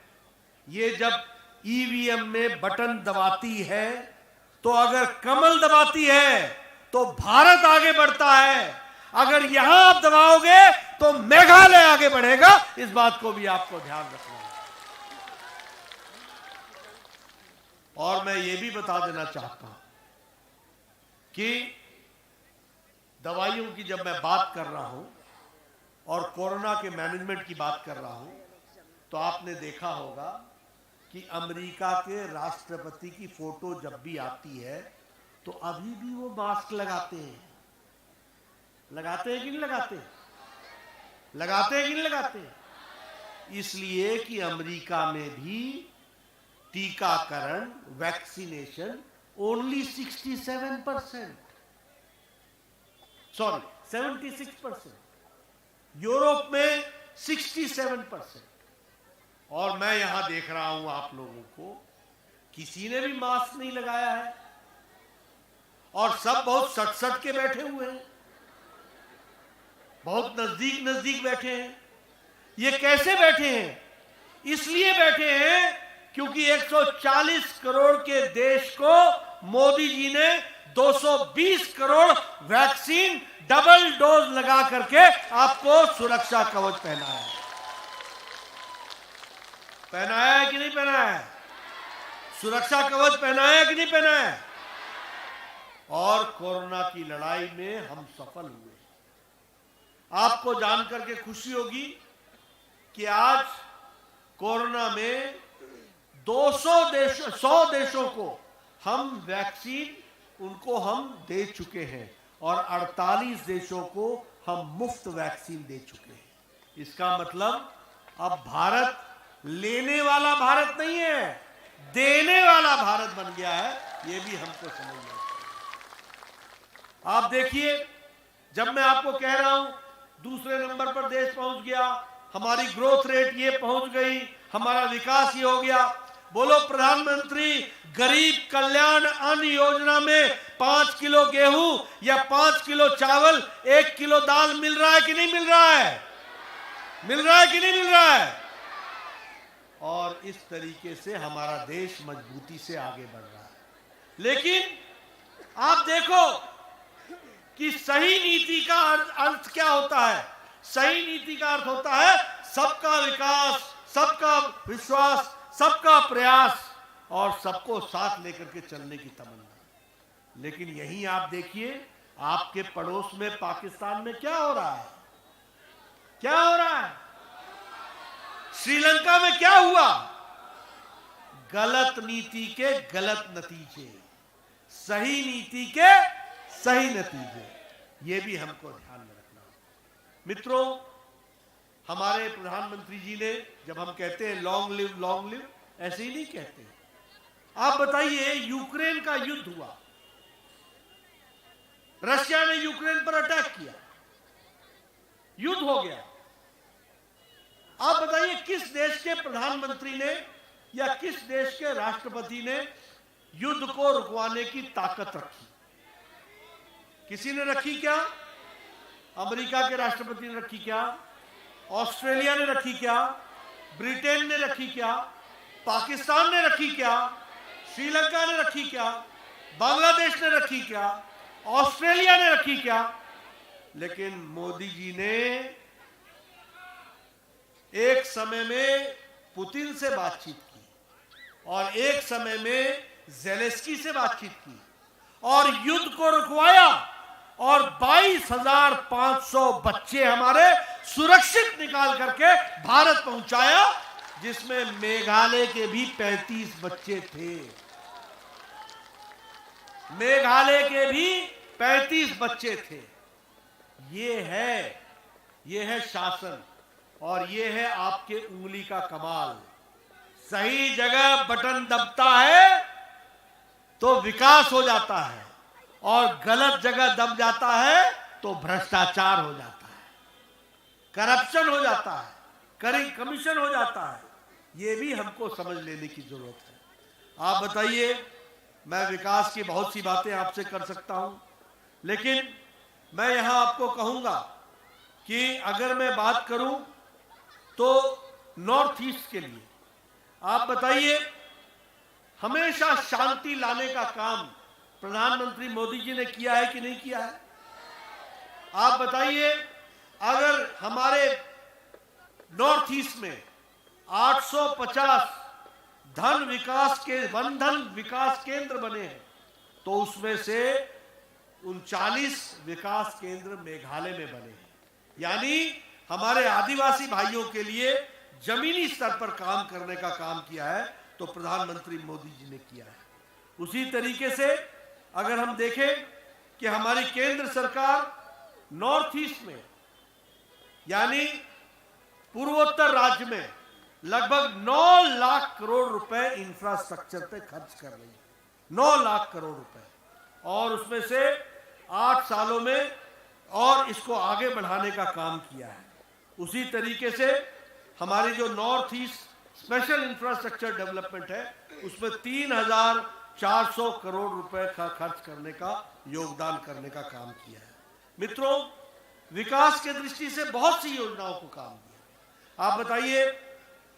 ये जब ईवीएम में बटन दबाती है तो अगर कमल दबाती है तो भारत आगे बढ़ता है, अगर यहां आप दबाओगे तो मेघालय आगे बढ़ेगा। इस बात को भी आपको ध्यान रखना है। और मैं ये भी बता देना चाहता हूं कि दवाइयों की जब मैं बात कर रहा हूं और कोरोना के मैनेजमेंट की बात कर रहा हूं, तो आपने देखा होगा कि अमेरिका के राष्ट्रपति की फोटो जब भी आती है तो अभी भी वो मास्क लगाते हैं। लगाते हैं कि नहीं लगाते? लगाते हैं कि नहीं लगाते? इसलिए कि अमेरिका में भी टीकाकरण, वैक्सीनेशन ओनली 67%, सॉरी 76%, यूरोप में 67%। और मैं यहां देख रहा हूं आप लोगों को, किसी ने भी मास्क नहीं लगाया है और सब बहुत सट के बैठे हुए हैं, बहुत नजदीक नजदीक बैठे हैं। ये कैसे बैठे हैं? इसलिए बैठे हैं क्योंकि 140 करोड़ के देश को मोदी जी ने 220 करोड़ वैक्सीन डबल डोज लगा करके आपको सुरक्षा कवच पहनाया है। पहनाया है कि नहीं पहनाया है? सुरक्षा कवच पहनाया है कि नहीं पहनाया है? और कोरोना की लड़ाई में हम सफल हुए। आपको जानकर के खुशी होगी कि आज कोरोना में 100 देशों को हम वैक्सीन उनको हम दे चुके हैं और 48 देशों को हम मुफ्त वैक्सीन दे चुके हैं। इसका मतलब अब भारत लेने वाला भारत नहीं है, देने वाला भारत बन गया है। यह भी हमको समझना चाहिए। आप देखिए, जब मैं आपको कह रहा हूं दूसरे नंबर पर देश पहुंच गया, हमारी ग्रोथ रेट ये पहुंच गई, हमारा विकास ये हो गया, बोलो प्रधानमंत्री गरीब कल्याण अन्न योजना में 5 किलो गेहूं या 5 किलो चावल, 1 किलो दाल मिल रहा है कि नहीं मिल रहा है? मिल रहा है कि नहीं मिल रहा है? और इस तरीके से हमारा देश मजबूती से आगे बढ़ रहा है। लेकिन आप देखो कि सही नीति का अर्थ क्या होता है? सही नीति का अर्थ होता है सबका विकास, सबका विश्वास, सबका प्रयास और सबको साथ लेकर के चलने की तमन्ना। लेकिन यहीं आप देखिए, आपके पड़ोस में पाकिस्तान में क्या हो रहा है? क्या हो रहा है? श्रीलंका में क्या हुआ? गलत नीति के गलत नतीजे, सही नीति के सही नतीजे। ये भी हमको ध्यान में रखना है। मित्रों, हमारे प्रधानमंत्री जी ने, जब हम कहते हैं लॉन्ग लिव, ऐसे ही नहीं कहते। आप बताइए, यूक्रेन का युद्ध हुआ, रशिया ने यूक्रेन पर अटैक किया, युद्ध हो गया। आप बताइए, किस देश के प्रधानमंत्री ने या किस देश के राष्ट्रपति ने युद्ध को रुकवाने की ताकत रखी? किसी ने रखी क्या? अमेरिका के राष्ट्रपति ने रखी क्या? ऑस्ट्रेलिया ने रखी क्या? ब्रिटेन ने रखी क्या? पाकिस्तान ने रखी क्या? श्रीलंका ने रखी क्या? बांग्लादेश ने रखी क्या? ऑस्ट्रेलिया ने रखी क्या? लेकिन मोदी जी ने एक समय में पुतिन से बातचीत की और एक समय में ज़ेलेंस्की से बातचीत की और युद्ध को रुकवाया। और 22,500 बच्चे हमारे सुरक्षित निकाल करके भारत पहुंचाया, जिसमें मेघालय के भी 35 बच्चे थे। मेघालय के भी 35 बच्चे थे। ये है शासन और ये है आपके उंगली का कमाल। सही जगह बटन दबता है तो विकास हो जाता है, और गलत जगह दब जाता है तो भ्रष्टाचार हो जाता है, करप्शन हो जाता है, कमीशन हो जाता है। ये भी हमको समझ लेने की जरूरत है। आप बताइए, मैं विकास की बहुत सी बातें आपसे कर सकता हूं, लेकिन मैं यहां आपको कहूंगा कि अगर मैं बात करूं तो नॉर्थ ईस्ट के लिए आप बताइए, हमेशा शांति लाने का काम प्रधानमंत्री मोदी जी ने किया है कि नहीं किया है? आप बताइए, अगर हमारे नॉर्थ ईस्ट में 850 वन धन विकास केंद्र बने हैं, तो उसमें से 39 विकास केंद्र मेघालय में बने हैं। यानी हमारे आदिवासी भाइयों के लिए जमीनी स्तर पर काम करने का काम किया है, तो प्रधानमंत्री मोदी जी ने किया है। उसी तरीके से अगर हम देखें कि हमारी केंद्र सरकार नॉर्थ ईस्ट में यानी पूर्वोत्तर राज्य में लगभग 9 लाख करोड़ रुपए इंफ्रास्ट्रक्चर पे खर्च कर रही है। 9 लाख करोड़ रुपए, और उसमें से 8 सालों में और इसको आगे बढ़ाने का काम किया है। उसी तरीके से हमारी जो north east special infrastructure development है, उसमें 3,400 करोड़ रुपए का खर्च करने का, योगदान करने का काम किया है। मित्रों, विकास के दृष्टि से बहुत सी योजनाओं को काम किया। आप बताइए,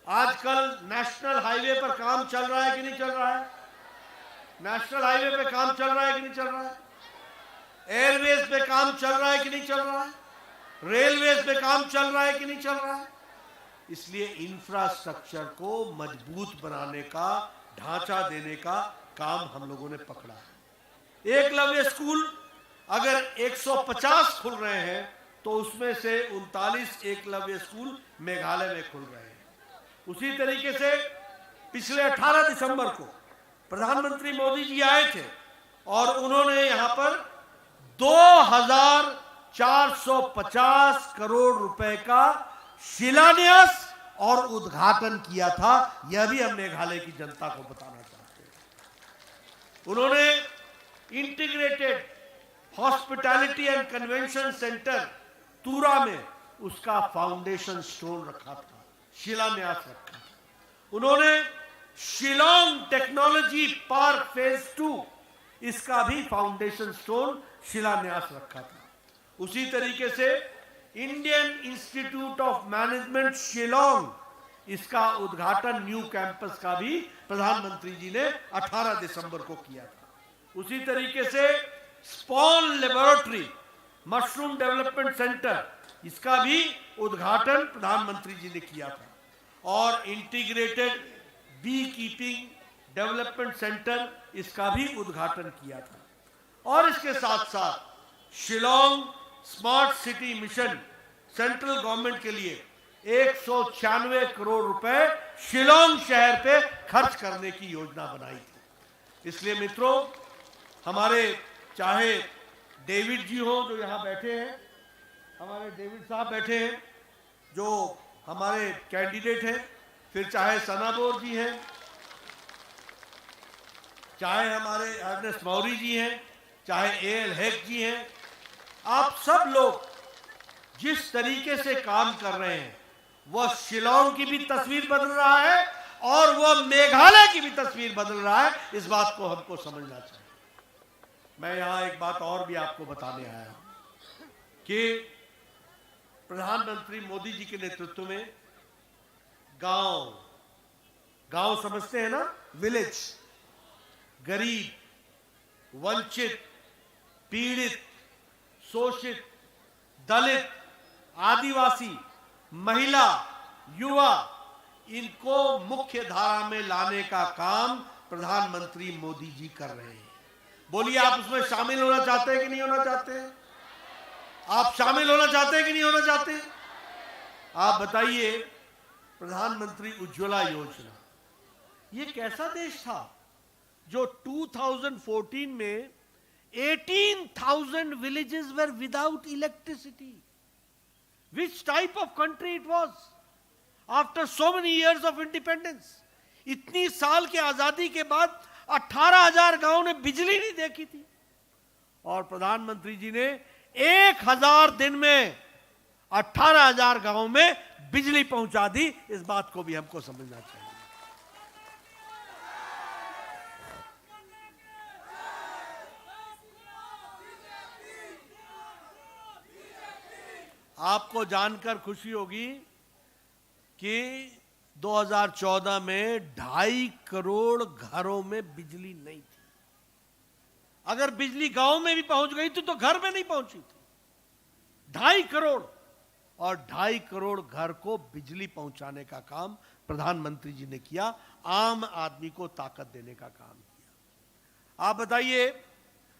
आजकल नेशनल हाईवे पर काम चल रहा है कि नहीं चल रहा है? नेशनल हाईवे पे काम चल रहा है कि नहीं चल रहा है? एयरवेज पे काम चल रहा है कि नहीं चल रहा है? रेलवेज पे काम चल रहा है कि नहीं चल रहा है? इसलिए इंफ्रास्ट्रक्चर को मजबूत बनाने का, ढांचा देने का काम हम लोगों ने पकड़ा है। एकलव्य स्कूल अगर 150 खुल रहे हैं, तो उसमें से 39 एकलव्य स्कूल मेघालय में खुल रहे हैं। उसी तरीके से पिछले 18 दिसंबर को प्रधानमंत्री मोदी जी आए थे और उन्होंने यहां पर 2,450 करोड़ रुपए का शिलान्यास और उद्घाटन किया था। यह भी हम मेघालय की जनता को बताना चाहते हैं। उन्होंने integrated hospitality and convention centre Tura में उसका फाउंडेशन स्टोन रखा था, शिलान्यास रखा था। उन्होंने शिलोंग टेक्नोलॉजी पार्क फेज 2 इसका भी फाउंडेशन स्टोन शिलान्यास रखा था। उसी तरीके से Indian institute of management Shillong, इसका उद्घाटन न्यू कैंपस का भी प्रधानमंत्री जी ने 18 दिसंबर को किया था। उसी तरीके से spawn laboratory mushroom development centre, इसका भी उद्घाटन प्रधानमंत्री जी ने किया था। और integrated bee keeping development centre, इसका भी उद्घाटन किया था। और इसके साथ साथ Shillong smart city mission central government के लिए 196 करोड़ रुपए शिलोंग शहर पे खर्च करने की योजना बनाई थी। इसलिए मित्रों, हमारे चाहे डेविड जी हो जो यहाँ बैठे हैं, हमारे डेविड साहब बैठे हैं जो हमारे कैंडिडेट हैं, फिर चाहे सनाबोर जी हैं, चाहे हमारे अर्नेस्ट मौरी जी हैं, चाहे एएल हेक जी हैं, आप सब लोग जिस तरीके से काम कर रहे हैं, वह शिलोंग की भी तस्वीर बदल रहा है और वह मेघालय की भी तस्वीर बदल रहा है। इस बात को हमको समझना चाहिए। मैं यहां एक बात और भी आपको बताने आया हूं कि प्रधानमंत्री मोदी जी के नेतृत्व में गांव समझते हैं ना, विलेज, गरीब, वंचित, पीड़ित, शोषित, दलित, आदिवासी, महिला, युवा, इनको मुख्य धारा में लाने का काम प्रधानमंत्री मोदी जी कर रहे हैं। बोलिए, आप उसमें शामिल होना चाहते हैं कि नहीं होना चाहते हैं? आप शामिल होना चाहते हैं कि नहीं होना चाहते? आप बताइए, प्रधानमंत्री उज्ज्वला योजना, ये कैसा देश था जो 2014 में 18,000 villages were without electricity? Which type of country it was after so many years of independence? इतनी साल के आजादी के बाद 18,000 गांव ने बिजली नहीं देखी थी, और प्रधानमंत्री जी ने 1,000 दिन में 18,000 गांव में बिजली पहुंचा दी। इस बात को भी हमको समझना चाहिए। आपको जानकर खुशी होगी कि 2014 में 2.5 करोड़ घरों में बिजली नहीं थी। अगर बिजली गांव में भी पहुंच गई थी तो घर में नहीं पहुंची थी। 2.5 करोड़, और 2.5 करोड़ घर को बिजली पहुंचाने का काम प्रधानमंत्री जी ने किया, आम आदमी को ताकत देने का काम किया। आप बताइए,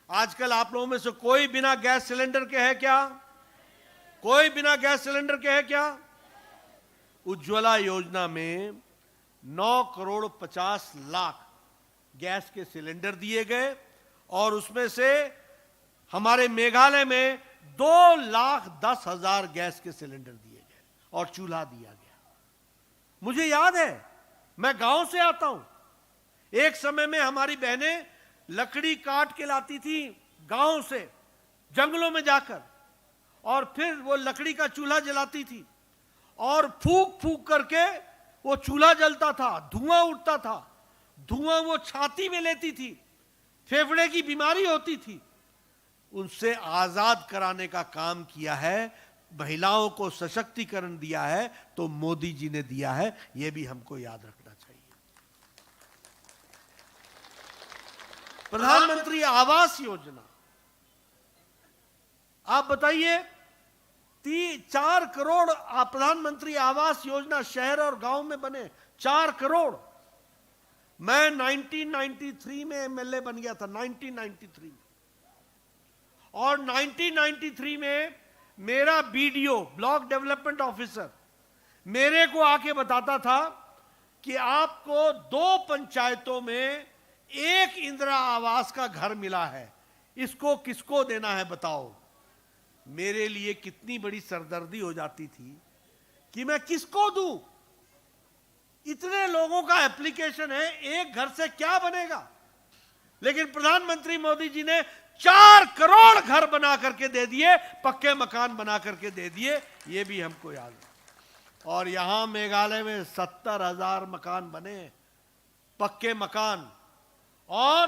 आजकल आप लोगों में से कोई बिना गैस सिलेंडर के है क्या? कोई बिना गैस सिलेंडर के है क्या? उज्ज्वला योजना में 9 करोड़ 50 लाख गैस के सिलेंडर दिए गए, और उसमें से हमारे मेघालय में 2,10,000 गैस के सिलेंडर दिए गए और चूल्हा दिया गया। मुझे याद है, मैं गांव से आता हूं। एक समय में हमारी बहनें लकड़ी काट के लाती थी गांव से, जंगलों में जाकर, और फिर वो लकड़ी का चूल्हा जलाती थी, और फूंक फूंक करके वो चूल्हा जलता था, धुआं उठता था। धुआं वो छाती में लेती थी, फेफड़े की बीमारी होती थी। उनसे आजाद कराने का काम किया है, महिलाओं को सशक्तिकरण दिया है, तो मोदी जी ने दिया है। यह भी हमको याद रखना चाहिए। प्रधानमंत्री आवास योजना, आप बताइए, 4 करोड़ प्रधानमंत्री आवास योजना शहर और गांव में बने। 4 करोड़। मैं 1993 में एमएलए बन गया था, 1993 में, और 1993 में मेरा बीडीओ, ब्लॉक डेवलपमेंट ऑफिसर, मेरे को आके बताता था कि आपको 2 पंचायतों में 1 इंदिरा आवास का घर मिला है, इसको किसको देना है बताओ। मेरे लिए कितनी बड़ी सरदर्दी हो जाती थी कि मैं किसको दूं। इतने लोगों का एप्लीकेशन है, एक घर से क्या बनेगा। लेकिन प्रधानमंत्री मोदी जी ने 4 करोड़ घर बना करके दे दिए, पक्के मकान बना करके दे दिए। ये भी हमको याद है। और यहां मेघालय में 70,000 मकान बने, पक्के मकान। और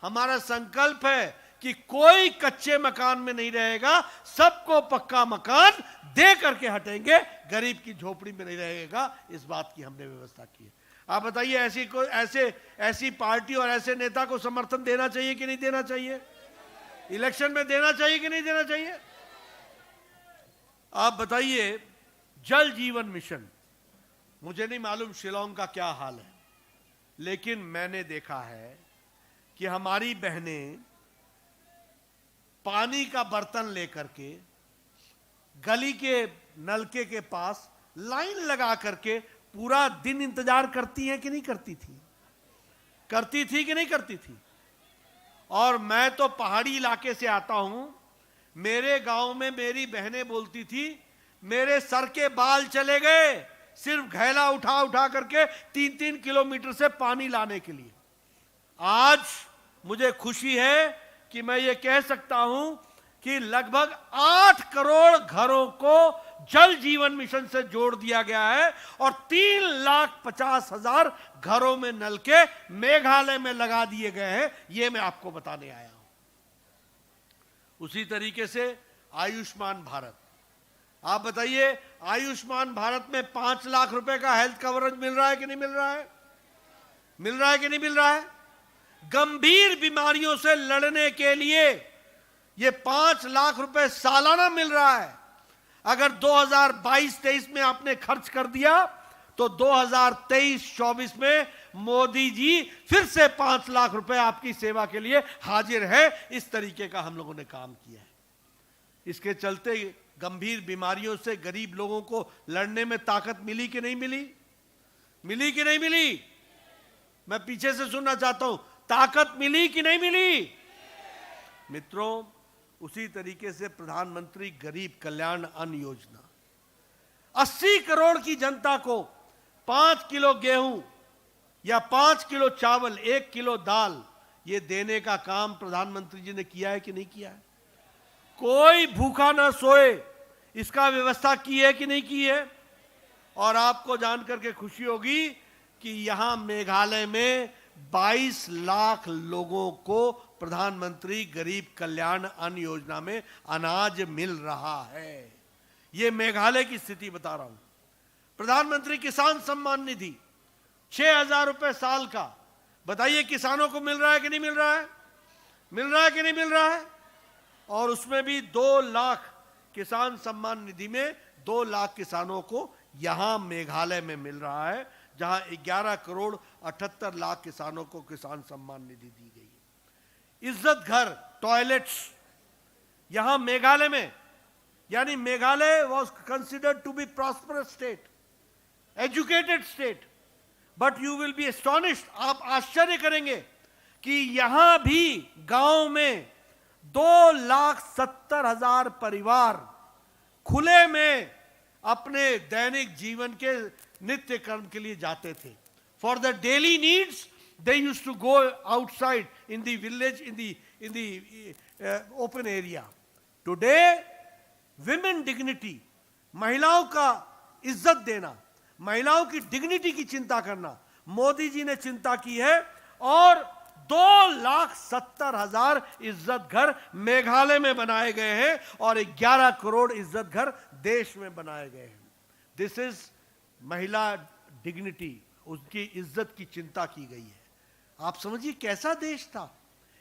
हमारा संकल्प है कि कोई कच्चे मकान में नहीं रहेगा, सबको पक्का मकान दे करके हटेंगे, गरीब की झोपड़ी में नहीं रहेगा। इस बात की हमने व्यवस्था की है। आप बताइए, ऐसी पार्टी और ऐसे नेता को समर्थन देना चाहिए कि नहीं देना चाहिए? इलेक्शन में देना चाहिए कि नहीं देना चाहिए? आप बताइए, जल जीवन मिशन, मुझे नहीं मालूम शिलोंग का क्या हाल है, लेकिन मैंने देखा है कि हमारी बहनें पानी का बर्तन लेकर के गली के नलके के पास लाइन लगा करके पूरा दिन इंतजार करती हैं कि नहीं करती थी? करती थी कि नहीं करती थी? और मैं तो पहाड़ी इलाके से आता हूं। मेरे गांव में मेरी बहनें बोलती थी, मेरे सर के बाल चले गए सिर्फ घैला उठा उठा करके 3-3 किलोमीटर से पानी लाने के लिए। आज मुझे खुशी है कि मैं ये कह सकता हूं कि लगभग 8 करोड़ घरों को जल जीवन मिशन से जोड़ दिया गया है, और 3,50,000 घरों में नलके मेघालय में लगा दिए गए हैं। ये मैं आपको बताने आया हूं। उसी तरीके से आयुष्मान भारत, आप बताइए, आयुष्मान भारत में 5 लाख रुपए का हेल्थ कवरेज मिल रहा है कि नहीं मिल रहा है? मिल रहा है कि नहीं मिल रहा है? गंभीर बीमारियों से लड़ने के लिए ये 5 लाख रुपए सालाना मिल रहा है। अगर 2022-23 में आपने खर्च कर दिया तो 2023-24 में मोदी जी फिर से 5 लाख रुपए आपकी सेवा के लिए हाजिर है। इस तरीके का हम लोगों ने काम किया है। इसके चलते गंभीर बीमारियों से गरीब लोगों को लड़ने में ताकत मिली कि नहीं मिली? मिली कि नहीं मिली? मैं पीछे से सुनना चाहता हूं, ताकत मिली कि नहीं मिली? मित्रों, उसी तरीके से प्रधानमंत्री गरीब कल्याण अन्न योजना 80 करोड़ की जनता को 5 किलो गेहूं या 5 किलो चावल, 1 किलो दाल, ये देने का काम प्रधानमंत्री जी ने किया है कि नहीं किया है? कोई भूखा ना सोए, इसका व्यवस्था की है कि नहीं की है? और आपको जानकर के खुशी होगी कि यहां मेघालय में 22 लाख लोगों को प्रधानमंत्री गरीब कल्याण अन्न योजना में अनाज मिल रहा है। यह मेघालय की स्थिति बता रहा हूं। प्रधानमंत्री किसान सम्मान निधि 6,000 रुपए साल का, बताइए किसानों को मिल रहा है कि नहीं मिल रहा है? मिल रहा है कि नहीं मिल रहा है? और उसमें भी 2 लाख किसान सम्मान निधि में 2 लाख किसानों को यहां मेघालय में मिल रहा है, जहां 11 करोड़ 78 लाख किसानों को किसान सम्मान निधि दी गई है। इज्जत घर टॉयलेट्स यहां मेघालय में, यानी Meghalaya was considered to be prosperous state, educated state, but you will be astonished, आप आश्चर्य करेंगे कि यहां भी गांव में 2,70,000 परिवार खुले में अपने दैनिक जीवन के नित्य कर्म के लिए जाते थे। For the daily needs they used to go outside in the village, in the open area. Today women dignity, महिलाओं का इज्जत देना, महिलाओं की डिग्निटी की चिंता करना मोदी जी ने चिंता की है, और 2,70,000 इज्जत घर मेघालय में बनाए गए हैं और 11 करोड़ इज्जत घर देश में बनाए गए हैं। दिस इज महिला डिग्निटी, उसकी इज्जत की चिंता की गई है। आप समझिए कैसा देश था।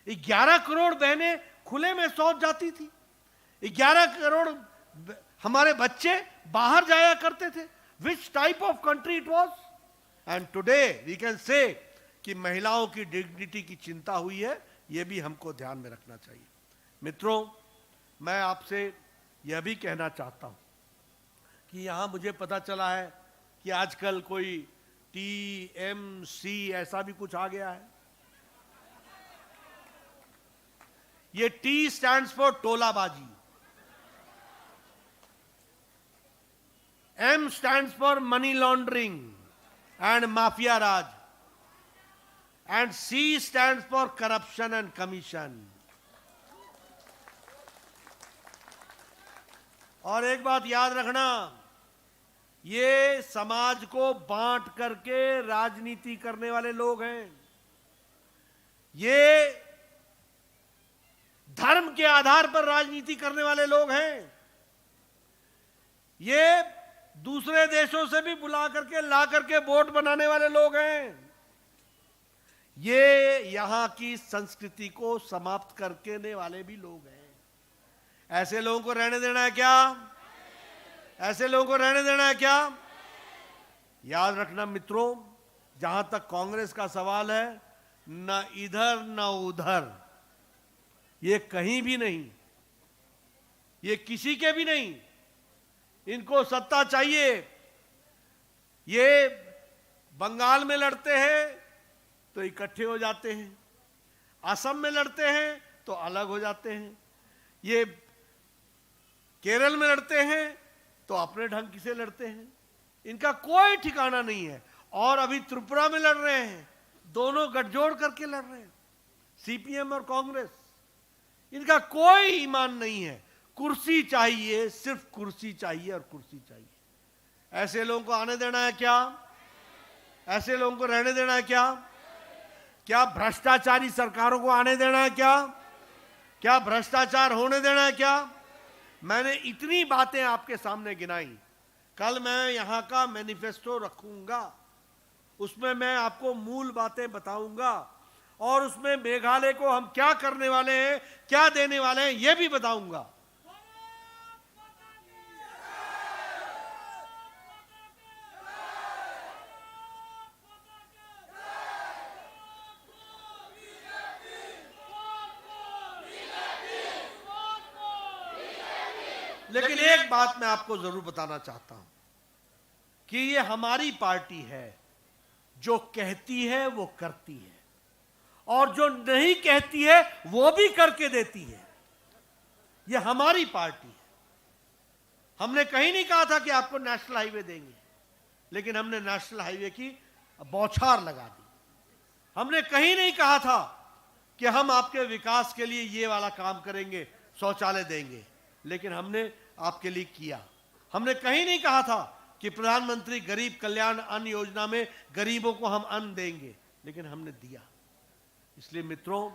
11 करोड़ बहनें खुले में शौच जाती थी, 11 करोड़ हमारे बच्चे बाहर जाया करते थे। Which type of country it was? And today we can say कि महिलाओं की डिग्निटी की चिंता हुई है, यह भी हमको ध्यान में रखना चाहिए। मित्रों, मैं आपसे यह भी कहना चाहता हूं कि यहां मुझे पता चला है कि आजकल कोई TMC ऐसा भी कुछ आ गया है। ये T स्टैंड्स फॉर टोलाबाजी, M stands for money laundering and mafia raj, and C stands for corruption and commission। और एक बात याद रखना, ये समाज को बांट करके राजनीति करने वाले लोग हैं। ये धर्म के आधार पर राजनीति करने वाले लोग हैं। ये दूसरे देशों से भी बुला करके ला करके वोट बनाने वाले लोग हैं। ये यहां की संस्कृति को समाप्त करने वाले भी लोग हैं। ऐसे लोगों को रहने देना है क्या? ऐसे लोगों को रहने देना है क्या? याद रखना मित्रों, जहां तक कांग्रेस का सवाल है, न इधर न उधर, ये कहीं भी नहीं, ये किसी के भी नहीं। इनको सत्ता चाहिए। ये बंगाल में लड़ते हैं तो इकट्ठे हो जाते हैं, असम में लड़ते हैं तो अलग हो जाते हैं, ये केरल में लड़ते हैं तो अपने ढंग से लड़ते हैं। इनका कोई ठिकाना नहीं है। और अभी त्रिपुरा में लड़ रहे हैं, दोनों गठजोड़ करके लड़ रहे हैं, CPM और कांग्रेस। इनका कोई ईमान नहीं है। कुर्सी चाहिए, सिर्फ कुर्सी चाहिए और कुर्सी चाहिए। ऐसे लोगों को आने देना है क्या? ऐसे लोगों को रहने देना है क्या? क्या भ्रष्टाचारी सरकारों को आने देना है क्या? क्या भ्रष्टाचार होने देना है क्या? मैंने इतनी बातें आपके सामने गिनाई। कल मैं यहां का मैनिफेस्टो रखूंगा, उसमें मैं आपको मूल बातें बताऊंगा और उसमें मेघालय को हम क्या करने वाले हैं, क्या देने वाले हैं, यह भी बताऊंगा। लेकिन एक बात मैं आपको जरूर बताना चाहता हूं कि ये हमारी पार्टी है, जो कहती है वो करती है, और जो नहीं कहती है वो भी करके देती है। ये हमारी पार्टी है। हमने कहीं नहीं कहा था कि आपको नेशनल हाईवे देंगे, लेकिन हमने नेशनल हाईवे की बौछार लगा दी। हमने कहीं नहीं कहा था कि हम आपके विकास के लिए ये वाला काम करेंगे, शौचालय देंगे, लेकिन हमने आपके लिए किया। हमने कहीं नहीं कहा था कि प्रधानमंत्री गरीब कल्याण अन्न योजना में गरीबों को हम अन्न देंगे, लेकिन हमने दिया। इसलिए मित्रों,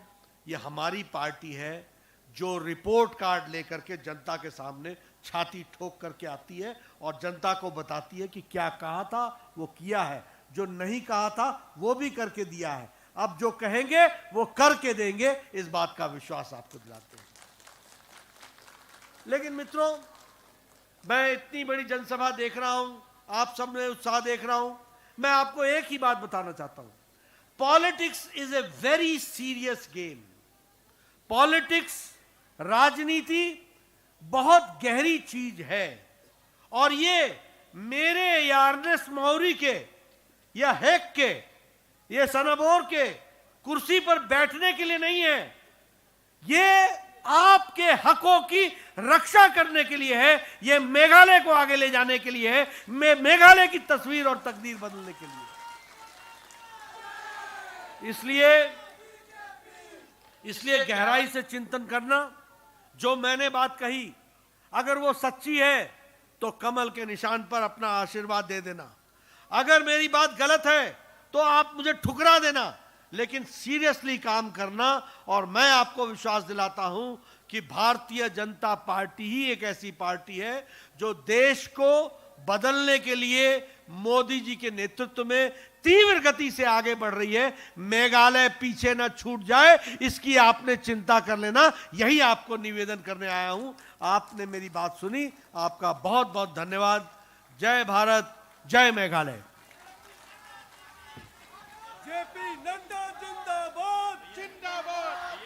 ये हमारी पार्टी है जो रिपोर्ट कार्ड लेकर के जनता के सामने छाती ठोक करके आती है और जनता को बताती है कि क्या कहा था वो किया है, जो नहीं कहा था वो भी करके दिया है, अब जो कहेंगे वो करके देंगे, इस बात का विश्वास आपको दिलाते हैं। लेकिन मित्रों, मैं इतनी बड़ी जनसभा देख रहा हूं, आप सब में उत्साह देख रहा हूं, मैं आपको एक ही बात बताना चाहता हूं, politics is a very serious game. Politics, राजनीति बहुत गहरी चीज है, और ये मेरे या अर्नेस्ट मौरी के या हेक के ये सनाबोर के कुर्सी पर बैठने के लिए नहीं है, ये आपके हकों की रक्षा करने के लिए है, ये मेघालय को आगे ले जाने के लिए है, मेघालय की तस्वीर और तकदीर बदलने के लिए। इसलिए गहराई से चिंतन करना, जो मैंने बात कही अगर वो सच्ची है तो कमल के निशान पर अपना आशीर्वाद दे देना, अगर मेरी बात गलत है तो आप मुझे ठुकरा देना, लेकिन सीरियसली काम करना। और मैं आपको विश्वास दिलाता हूं कि भारतीय जनता पार्टी ही एक ऐसी पार्टी है जो देश को बदलने के लिए मोदी जी के नेतृत्व में तीव्र गति से आगे बढ़ रही है। मेघालय पीछे न छूट जाए, इसकी आपने चिंता कर लेना, यही आपको निवेदन करने आया हूं। आपने मेरी बात सुनी, आपका बहुत बहुत धन्यवाद। जय भारत, जय मेघालय। जेपी नड्डा जिंदाबाद, जिंदाबाद।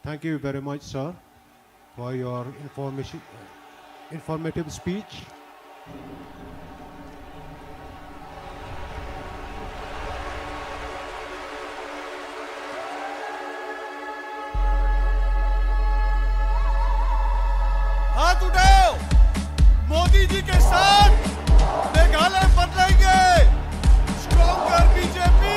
Thank you very much, sir, for your informative speech. हाथ उठाए